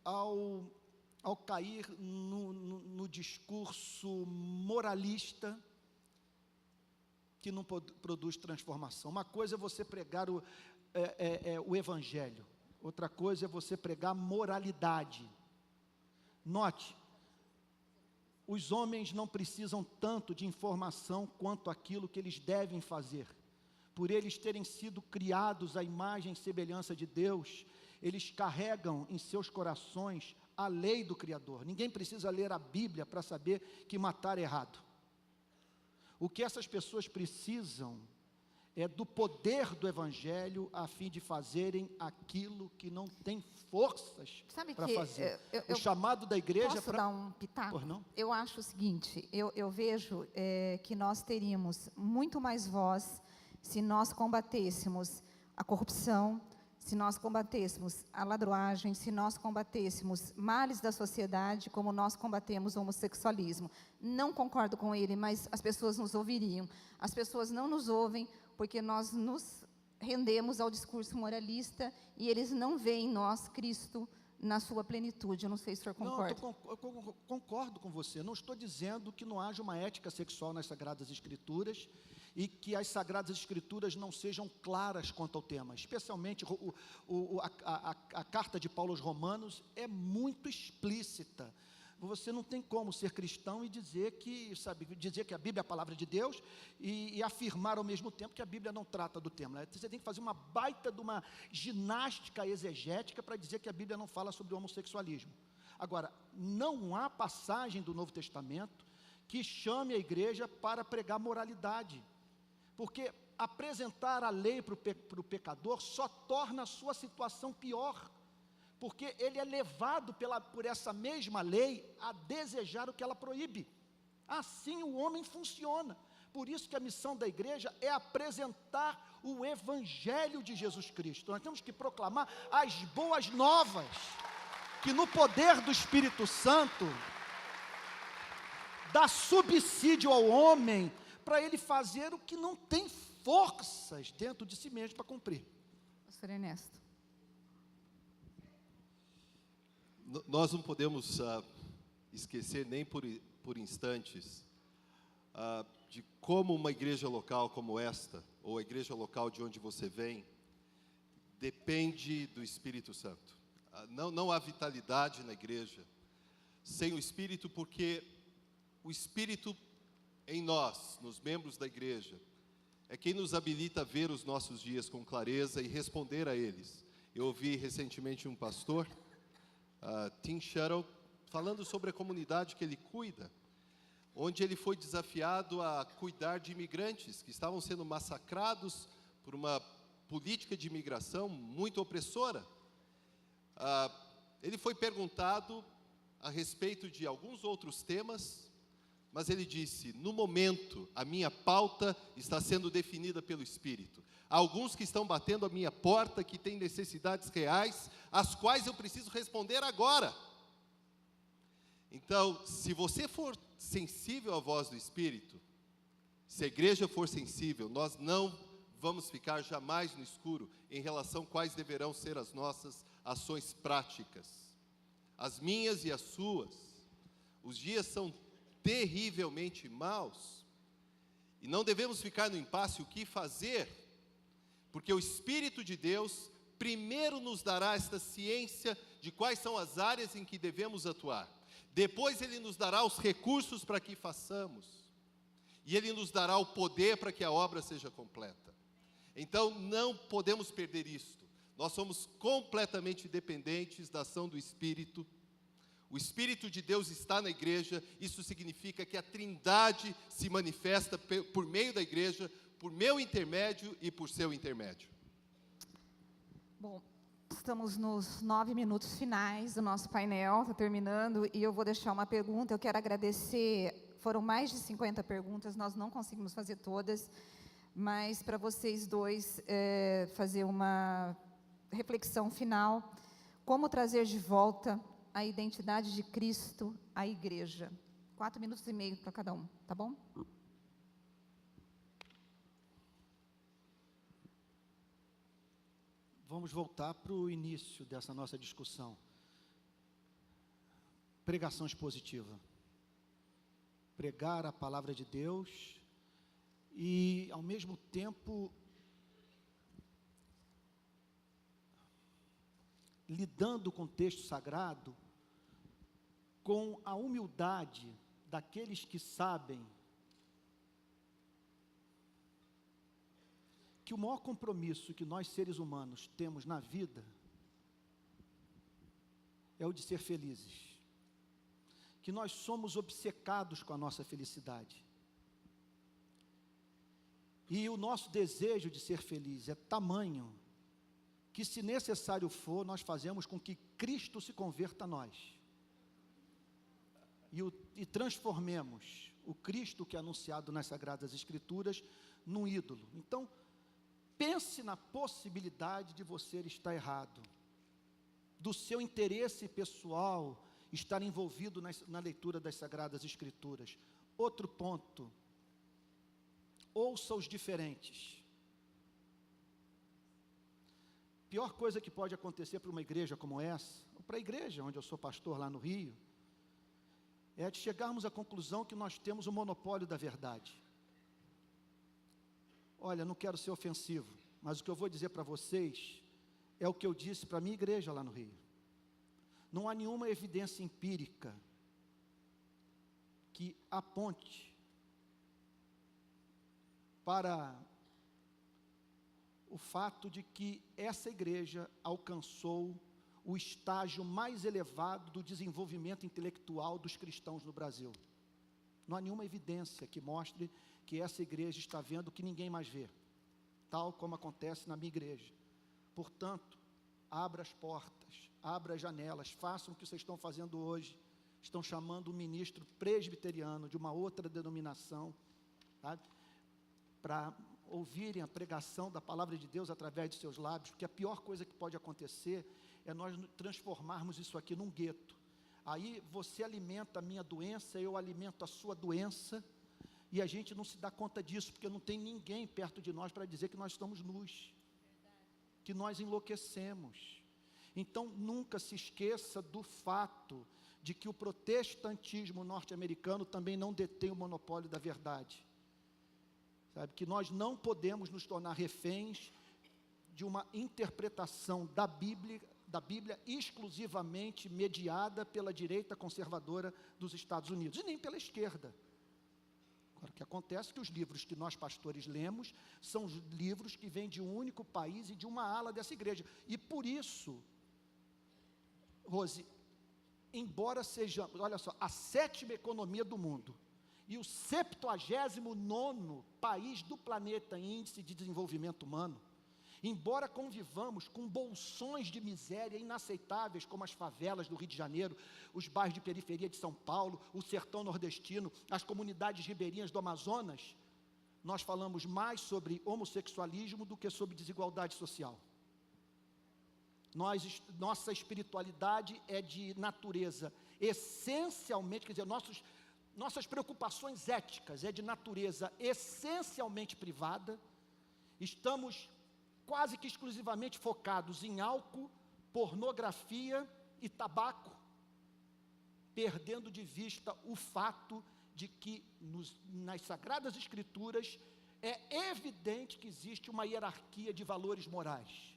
ao cair no discurso moralista que não produz transformação. Uma coisa é você pregar o Evangelho, outra coisa é você pregar moralidade. Note, os homens não precisam tanto de informação quanto aquilo que eles devem fazer. Por eles terem sido criados à imagem e semelhança de Deus, eles carregam em seus corações a lei do Criador. Ninguém precisa ler a Bíblia para saber que matar é errado. O que essas pessoas precisam é do poder do Evangelho a fim de fazerem aquilo que não tem forças para fazer. O chamado da igreja é posso para... dar um pitaco? Por não? Eu acho o seguinte, eu vejo que nós teríamos muito mais voz se nós combatêssemos a corrupção, se nós combatêssemos a ladruagem, se nós combatêssemos males da sociedade, como nós combatemos o homossexualismo. Não concordo com ele, mas as pessoas nos ouviriam. As pessoas não nos ouvem porque nós nos rendemos ao discurso moralista e eles não veem em nós Cristo na sua plenitude. Eu não sei se o senhor concorda. Não, eu concordo com você. Não estou dizendo que não haja uma ética sexual nas Sagradas Escrituras e que as Sagradas Escrituras não sejam claras quanto ao tema. Especialmente a carta de Paulo aos Romanos é muito explícita. Você não tem como ser cristão e dizer que a Bíblia é a palavra de Deus e afirmar ao mesmo tempo que a Bíblia não trata do tema. Você tem que fazer uma baita de uma ginástica exegética para dizer que a Bíblia não fala sobre o homossexualismo. Agora, não há passagem do Novo Testamento que chame a igreja para pregar moralidade, porque apresentar a lei para o pecador só torna a sua situação pior, porque ele é levado por essa mesma lei a desejar o que ela proíbe. Assim o homem funciona. Por isso que a missão da igreja é apresentar o Evangelho de Jesus Cristo. Nós temos que proclamar as boas novas, que no poder do Espírito Santo dá subsídio ao homem para ele fazer o que não tem forças dentro de si mesmo para cumprir. Pastor Ernesto. Nós não podemos esquecer nem por instantes de como uma igreja local como esta, ou a igreja local de onde você vem, depende do Espírito Santo. Não há vitalidade na igreja sem o Espírito, porque o Espírito em nós, nos membros da igreja, é quem nos habilita a ver os nossos dias com clareza e responder a eles. Eu ouvi recentemente um pastor, Tim Shuttle, falando sobre a comunidade que ele cuida, onde ele foi desafiado a cuidar de imigrantes que estavam sendo massacrados por uma política de imigração muito opressora. Ele foi perguntado a respeito de alguns outros temas, mas ele disse: no momento, a minha pauta está sendo definida pelo Espírito. Há alguns que estão batendo a minha porta, que têm necessidades reais, às quais eu preciso responder agora. Então, se você for sensível à voz do Espírito, se a igreja for sensível, nós não vamos ficar jamais no escuro em relação a quais deverão ser as nossas ações práticas, as minhas e as suas. Os dias são terrivelmente maus, e não devemos ficar no impasse o que fazer, porque o Espírito de Deus primeiro nos dará esta ciência de quais são as áreas em que devemos atuar, depois Ele nos dará os recursos para que façamos, e Ele nos dará o poder para que a obra seja completa. Então não podemos perder isto. Nós somos completamente dependentes da ação do Espírito. O Espírito de Deus está na igreja. Isso significa que a Trindade se manifesta por meio da igreja, por meu intermédio e por seu intermédio. Bom, estamos nos 9 minutos finais do nosso painel, está terminando, e eu vou deixar uma pergunta. Eu quero agradecer, foram mais de 50 perguntas, nós não conseguimos fazer todas, mas para vocês dois fazer uma reflexão final, como trazer de volta a identidade de Cristo à igreja. 4 minutos e meio para cada um, tá bom? Vamos voltar para o início dessa nossa discussão. Pregação expositiva. Pregar a palavra de Deus e, ao mesmo tempo, lidando com o texto sagrado com a humildade daqueles que sabem que o maior compromisso que nós seres humanos temos na vida é o de ser felizes. Que nós somos obcecados com a nossa felicidade. E o nosso desejo de ser feliz é tamanho que, se necessário for, nós fazemos com que Cristo se converta a nós. E transformemos o Cristo que é anunciado nas Sagradas Escrituras num ídolo. Então, pense na possibilidade de você estar errado, do seu interesse pessoal estar envolvido na leitura das Sagradas Escrituras. Outro ponto, ouça os diferentes. Pior coisa que pode acontecer para uma igreja como essa, ou para a igreja onde eu sou pastor lá no Rio, é de chegarmos à conclusão que nós temos o monopólio da verdade. Olha, não quero ser ofensivo, mas o que eu vou dizer para vocês é o que eu disse para a minha igreja lá no Rio. Não há nenhuma evidência empírica que aponte para o fato de que essa igreja alcançou o estágio mais elevado do desenvolvimento intelectual dos cristãos no Brasil. Não há nenhuma evidência que mostre que essa igreja está vendo o que ninguém mais vê, tal como acontece na minha igreja. Portanto, abra as portas, abra as janelas, façam o que vocês estão fazendo hoje. Estão chamando um ministro presbiteriano de uma outra denominação, sabe, para ouvirem a pregação da palavra de Deus através de seus lábios, porque a pior coisa que pode acontecer é nós transformarmos isso aqui num gueto. Aí você alimenta a minha doença, eu alimento a sua doença, e a gente não se dá conta disso, porque não tem ninguém perto de nós para dizer que nós estamos nus, que nós enlouquecemos. Então, nunca se esqueça do fato de que o protestantismo norte-americano também não detém o monopólio da verdade. Sabe, que nós não podemos nos tornar reféns de uma interpretação da Bíblia exclusivamente mediada pela direita conservadora dos Estados Unidos, e nem pela esquerda. Agora, o que acontece é que os livros que nós pastores lemos são os livros que vêm de um único país e de uma ala dessa igreja. E por isso, Rose, embora seja, olha só, a 7ª economia do mundo e o 79º país do planeta em índice de desenvolvimento humano, embora convivamos com bolsões de miséria inaceitáveis, como as favelas do Rio de Janeiro, os bairros de periferia de São Paulo, o sertão nordestino, as comunidades ribeirinhas do Amazonas, nós falamos mais sobre homossexualismo do que sobre desigualdade social. Nossa espiritualidade é de natureza essencialmente, quer dizer, nossas preocupações éticas é de natureza essencialmente privada. Estamos quase que exclusivamente focados em álcool, pornografia e tabaco, perdendo de vista o fato de que nas Sagradas Escrituras é evidente que existe uma hierarquia de valores morais,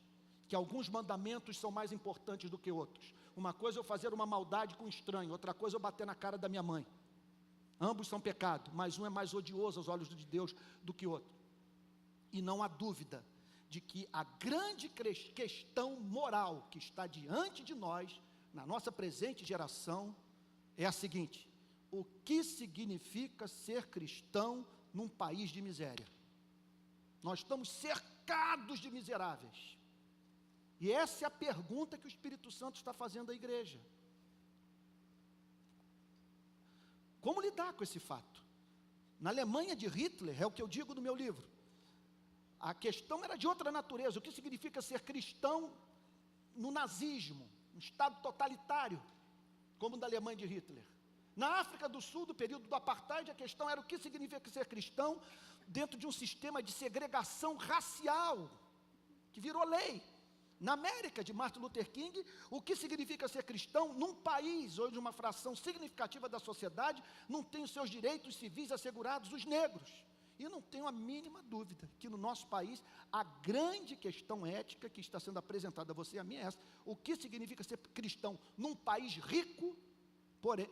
que alguns mandamentos são mais importantes do que outros. Uma coisa é eu fazer uma maldade com um estranho, outra coisa é eu bater na cara da minha mãe. Ambos são pecado, mas um é mais odioso aos olhos de Deus do que o outro. E não há dúvida de que a grande questão moral que está diante de nós, na nossa presente geração, é a seguinte: o que significa ser cristão num país de miséria? Nós estamos cercados de miseráveis. E essa é a pergunta que o Espírito Santo está fazendo à igreja. Como lidar com esse fato? Na Alemanha de Hitler, é o que eu digo no meu livro, a questão era de outra natureza. O que significa ser cristão no nazismo, um estado totalitário, como o da Alemanha de Hitler? Na África do Sul, do período do apartheid, a questão era o que significa ser cristão dentro de um sistema de segregação racial, que virou lei. Na América, de Martin Luther King, o que significa ser cristão num país onde uma fração significativa da sociedade não tem os seus direitos civis assegurados, os negros. E não tenho a mínima dúvida que no nosso país, a grande questão ética que está sendo apresentada a você e a mim é essa: o que significa ser cristão num país rico,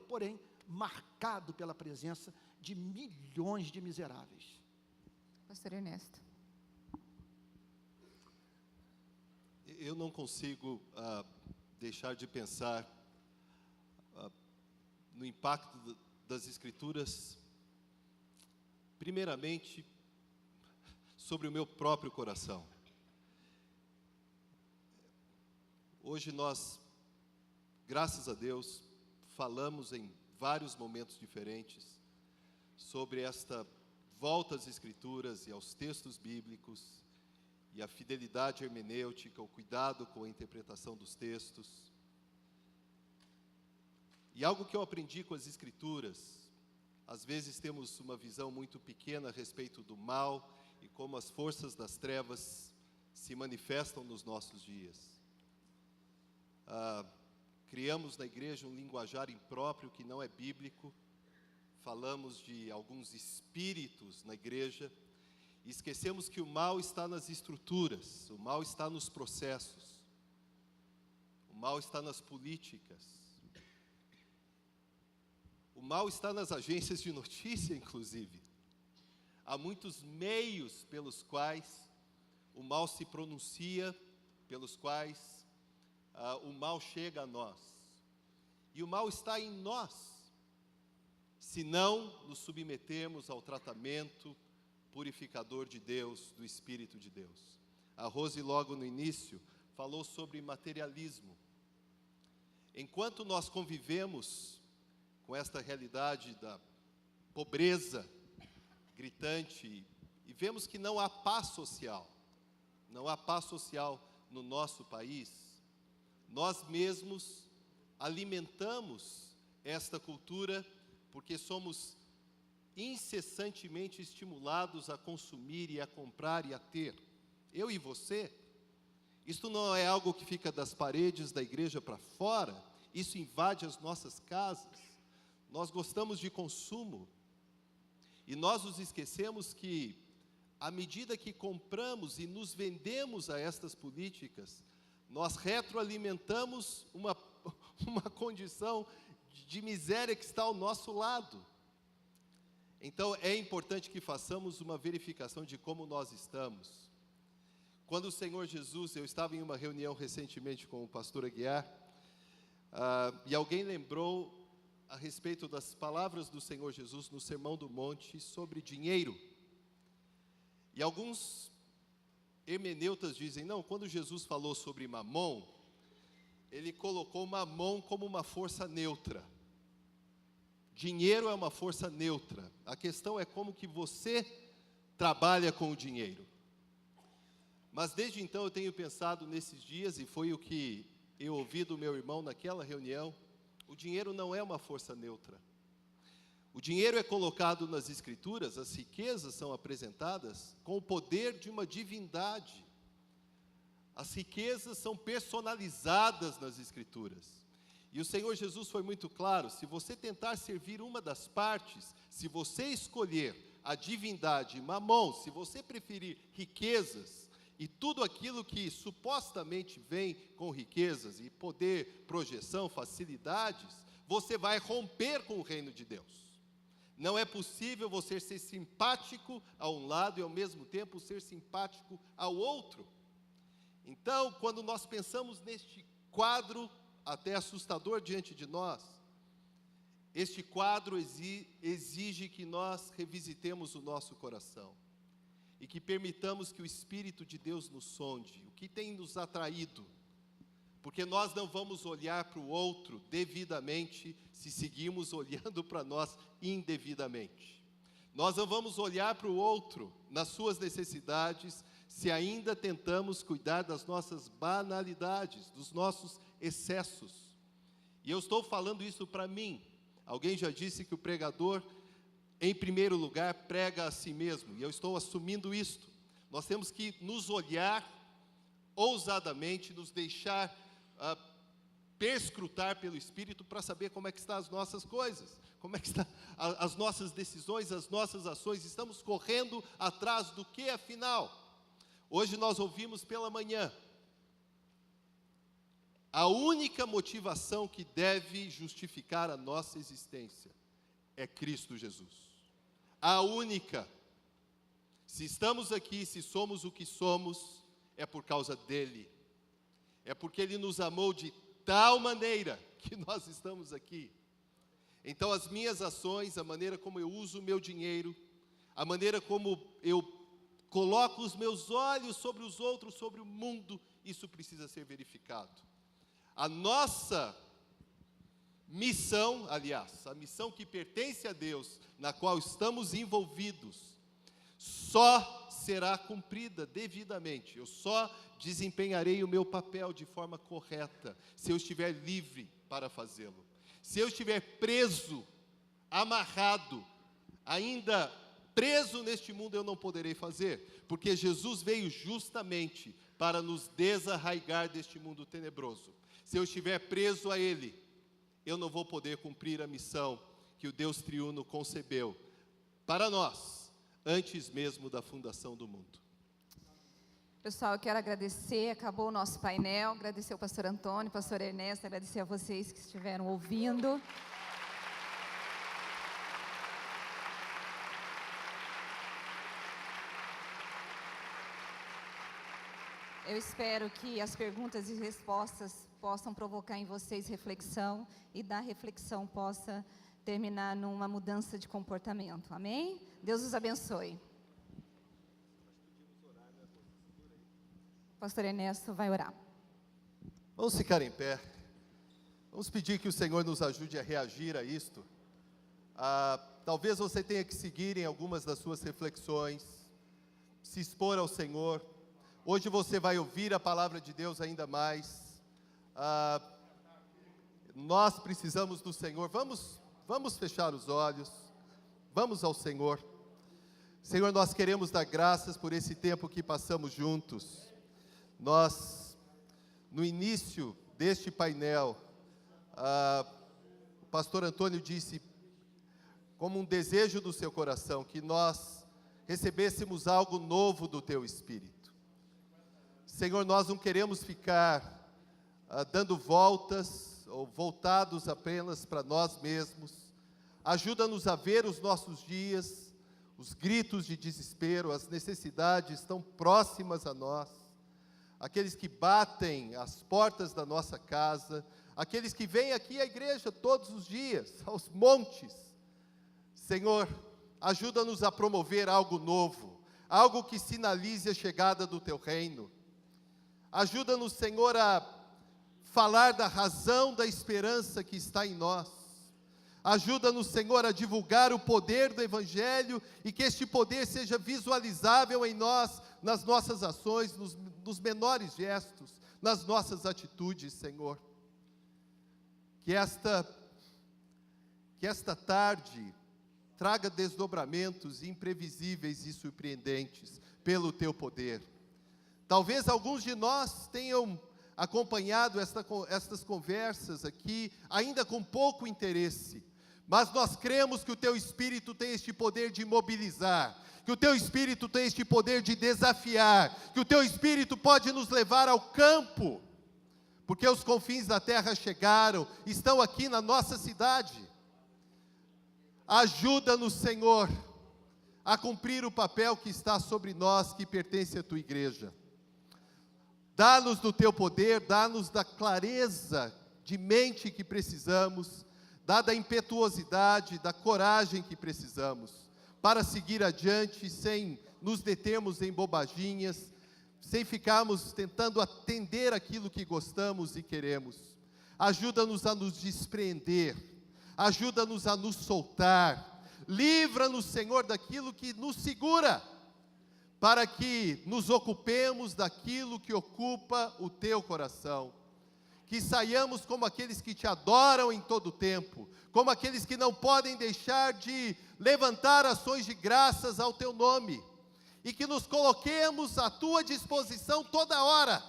porém marcado pela presença de milhões de miseráveis. Pastor Ernesto. Eu não consigo deixar de pensar no impacto das Escrituras, primeiramente, sobre o meu próprio coração. Hoje nós, graças a Deus, falamos em vários momentos diferentes sobre esta volta às Escrituras e aos textos bíblicos, e a fidelidade hermenêutica, o cuidado com a interpretação dos textos. E algo que eu aprendi com as Escrituras, às vezes temos uma visão muito pequena a respeito do mal e como as forças das trevas se manifestam nos nossos dias. Criamos na igreja um linguajar impróprio que não é bíblico, falamos de alguns espíritos na igreja, e esquecemos que o mal está nas estruturas, o mal está nos processos, o mal está nas políticas, o mal está nas agências de notícia, inclusive. Há muitos meios pelos quais o mal se pronuncia, pelos quais o mal chega a nós. E o mal está em nós, se não nos submetermos ao tratamento purificador de Deus, do Espírito de Deus. A Rose, logo no início, falou sobre materialismo. Enquanto nós convivemos com esta realidade da pobreza gritante, e vemos que não há paz social no nosso país, nós mesmos alimentamos esta cultura porque somos incessantemente estimulados a consumir e a comprar e a ter. Eu e você. Isto não é algo que fica das paredes da igreja para fora, isso invade as nossas casas. Nós gostamos de consumo. E nós nos esquecemos que, à medida que compramos e nos vendemos a estas políticas, nós retroalimentamos uma condição de miséria que está ao nosso lado. Então, é importante que façamos uma verificação de como nós estamos. Quando o Senhor Jesus, eu estava em uma reunião recentemente com o pastor Aguiar, e alguém lembrou a respeito das palavras do Senhor Jesus no Sermão do Monte sobre dinheiro. E alguns hermeneutas dizem, não, quando Jesus falou sobre mamon, ele colocou mamon como uma força neutra. Dinheiro é uma força neutra. A questão é como que você trabalha com o dinheiro. Mas desde então eu tenho pensado nesses dias, e foi o que eu ouvi do meu irmão naquela reunião, o dinheiro não é uma força neutra. O dinheiro é colocado nas Escrituras, as riquezas são apresentadas com o poder de uma divindade. As riquezas são personalizadas nas Escrituras. E o Senhor Jesus foi muito claro, se você tentar servir uma das partes, se você escolher a divindade mamon, se você preferir riquezas e tudo aquilo que supostamente vem com riquezas e poder, projeção, facilidades, você vai romper com o reino de Deus. Não é possível você ser simpático a um lado e ao mesmo tempo ser simpático ao outro. Então, quando nós pensamos neste quadro até assustador diante de nós, este quadro exige que nós revisitemos o nosso coração e que permitamos que o Espírito de Deus nos sonde, o que tem nos atraído, porque nós não vamos olhar para o outro devidamente se seguirmos olhando para nós indevidamente. Nós não vamos olhar para o outro nas suas necessidades se ainda tentamos cuidar das nossas banalidades, dos nossos excessos. E eu estou falando isso para mim. Alguém já disse que o pregador, em primeiro lugar, prega a si mesmo, e eu estou assumindo isto. Nós temos que nos olhar ousadamente, nos deixar perscrutar pelo Espírito para saber como é que estão as nossas coisas, como é que estão as nossas decisões, as nossas ações. Estamos correndo atrás do que, afinal? Hoje nós ouvimos pela manhã A única motivação que deve justificar a nossa existência é Cristo Jesus. A única. Se estamos aqui, se somos o que somos, é por causa dele. É porque ele nos amou de tal maneira que nós estamos aqui. Então as minhas ações, a maneira como eu uso o meu dinheiro, a maneira como eu coloco os meus olhos sobre os outros, sobre o mundo, isso precisa ser verificado. A nossa missão, aliás, a missão que pertence a Deus, na qual estamos envolvidos, só será cumprida devidamente. Eu só desempenharei o meu papel de forma correta, se eu estiver livre para fazê-lo. Se eu estiver preso, amarrado, ainda preso neste mundo, eu não poderei fazer, porque Jesus veio justamente para nos desarraigar deste mundo tenebroso. Se eu estiver preso a Ele, eu não vou poder cumprir a missão que o Deus triuno concebeu para nós, antes mesmo da fundação do mundo. Pessoal, eu quero agradecer, acabou o nosso painel, agradecer ao pastor Antônio, pastor Ernesto, agradecer a vocês que estiveram ouvindo. Eu espero que as perguntas e respostas possam provocar em vocês reflexão e da reflexão possa terminar numa mudança de comportamento. Amém? Deus os abençoe. O pastor Ernesto vai orar. Vamos ficar em pé. Vamos pedir que o Senhor nos ajude a reagir a isto. Talvez você tenha que seguir em algumas das suas reflexões, se expor ao Senhor. Hoje você vai ouvir a palavra de Deus ainda mais. Nós precisamos do Senhor. Vamos fechar os olhos. Vamos ao Senhor. Senhor, nós queremos dar graças por esse tempo que passamos juntos. Nós, no início deste painel, o pastor Antônio disse, como um desejo do seu coração, que nós recebêssemos algo novo do teu Espírito. Senhor, nós não queremos ficar dando voltas ou voltados apenas para nós mesmos. Ajuda-nos a ver os nossos dias, os gritos de desespero, as necessidades tão próximas a nós, aqueles que batem as portas da nossa casa, aqueles que vêm aqui à igreja todos os dias, aos montes. Senhor, ajuda-nos a promover algo novo, algo que sinalize a chegada do teu reino. Ajuda-nos, Senhor, a falar da razão da esperança que está em nós. Ajuda-nos, Senhor, a divulgar o poder do Evangelho e que este poder seja visualizável em nós, nas nossas ações, nos menores gestos, nas nossas atitudes, Senhor. Que esta tarde traga desdobramentos imprevisíveis e surpreendentes pelo teu poder. Talvez alguns de nós tenham acompanhado estas conversas aqui, ainda com pouco interesse, mas nós cremos que o teu Espírito tem este poder de mobilizar, que o teu Espírito tem este poder de desafiar, que o teu Espírito pode nos levar ao campo, porque os confins da terra chegaram, estão aqui na nossa cidade. Ajuda-nos, Senhor, a cumprir o papel que está sobre nós, que pertence à tua igreja. Dá-nos do teu poder, dá-nos da clareza de mente que precisamos, dá da impetuosidade, da coragem que precisamos, para seguir adiante sem nos determos em bobaginhas, sem ficarmos tentando atender aquilo que gostamos e queremos. Ajuda-nos a nos despreender, ajuda-nos a nos soltar, livra-nos, Senhor, daquilo que nos segura, para que nos ocupemos daquilo que ocupa o teu coração, que saiamos como aqueles que te adoram em todo o tempo, como aqueles que não podem deixar de levantar ações de graças ao teu nome, e que nos coloquemos à tua disposição toda hora,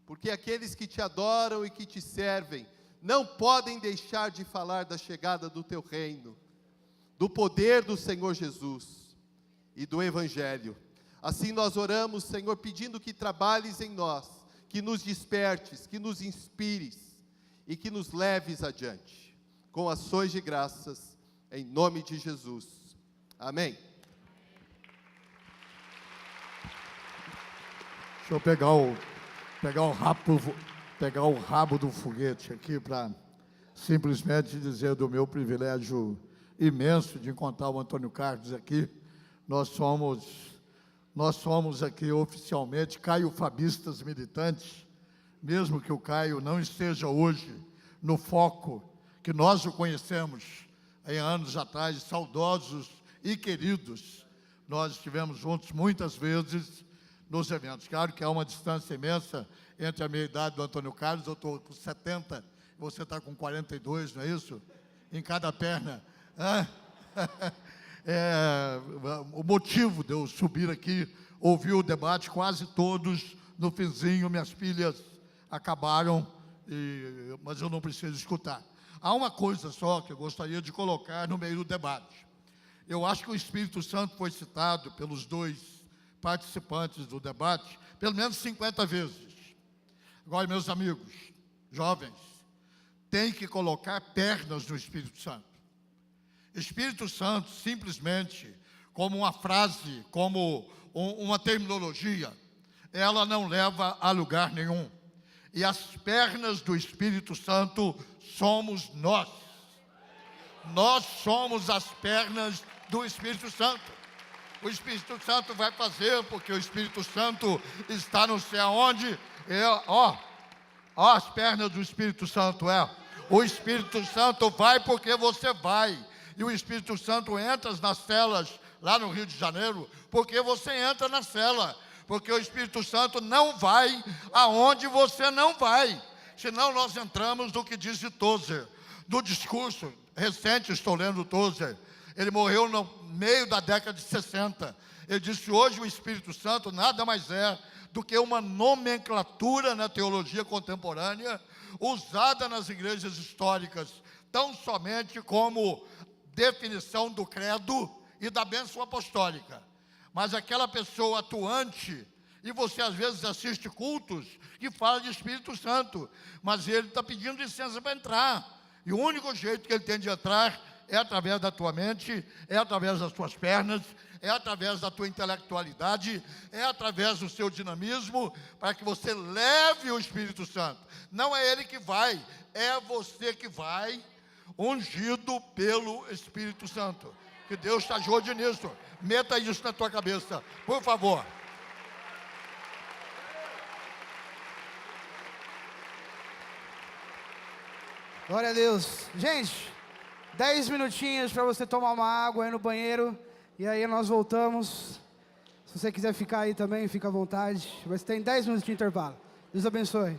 porque aqueles que te adoram e que te servem, não podem deixar de falar da chegada do teu reino, do poder do Senhor Jesus, e do Evangelho. Assim nós oramos, Senhor, pedindo que trabalhes em nós, que nos despertes, que nos inspires e que nos leves adiante, com ações de graças, em nome de Jesus. Amém. Deixa eu pegar o rabo do foguete aqui para simplesmente dizer do meu privilégio imenso de encontrar o Antônio Carlos aqui. Nós somos aqui oficialmente caiofabistas militantes, mesmo que o Caio não esteja hoje no foco que nós o conhecemos em anos atrás, saudosos e queridos. Nós estivemos juntos muitas vezes nos eventos. Claro que há uma distância imensa entre a minha idade do Antônio Carlos, eu estou com 70, você está com 42, não é isso? Em cada perna. O motivo de eu subir aqui, ouvir o debate, quase todos, no finzinho, minhas filhas acabaram, mas eu não preciso escutar. Há uma coisa só que eu gostaria de colocar no meio do debate. Eu acho que o Espírito Santo foi citado pelos dois participantes do debate pelo menos 50 vezes. Agora, meus amigos, jovens, tem que colocar pernas no Espírito Santo. Espírito Santo, simplesmente, como uma frase, como uma terminologia, ela não leva a lugar nenhum. E as pernas do Espírito Santo somos nós. Nós somos as pernas do Espírito Santo. O Espírito Santo vai fazer, porque o Espírito Santo está não sei aonde. As pernas do Espírito Santo, O Espírito Santo vai porque você vai. E o Espírito Santo entra nas celas lá no Rio de Janeiro, porque você entra na cela. Porque o Espírito Santo não vai aonde você não vai. Senão nós entramos no que diz de Tozer, no discurso recente, estou lendo Tozer. Ele morreu no meio da década de 60. Ele disse: hoje o Espírito Santo nada mais é do que uma nomenclatura na teologia contemporânea, usada nas igrejas históricas, tão somente como definição do credo e da bênção apostólica. Mas aquela pessoa atuante, e você às vezes assiste cultos que fala de Espírito Santo, mas ele está pedindo licença para entrar. E o único jeito que ele tem de entrar é através da tua mente, é através das tuas pernas, é através da tua intelectualidade, é através do seu dinamismo, para que você leve o Espírito Santo. Não é ele que vai, é você que vai, ungido pelo Espírito Santo. Que Deus te ajude nisso. Meta isso na tua cabeça, por favor. Glória a Deus. Gente, 10 minutinhos para você tomar uma água aí no banheiro. E aí nós voltamos. Se você quiser ficar aí também, fica à vontade. Mas tem 10 minutos de intervalo. Deus abençoe.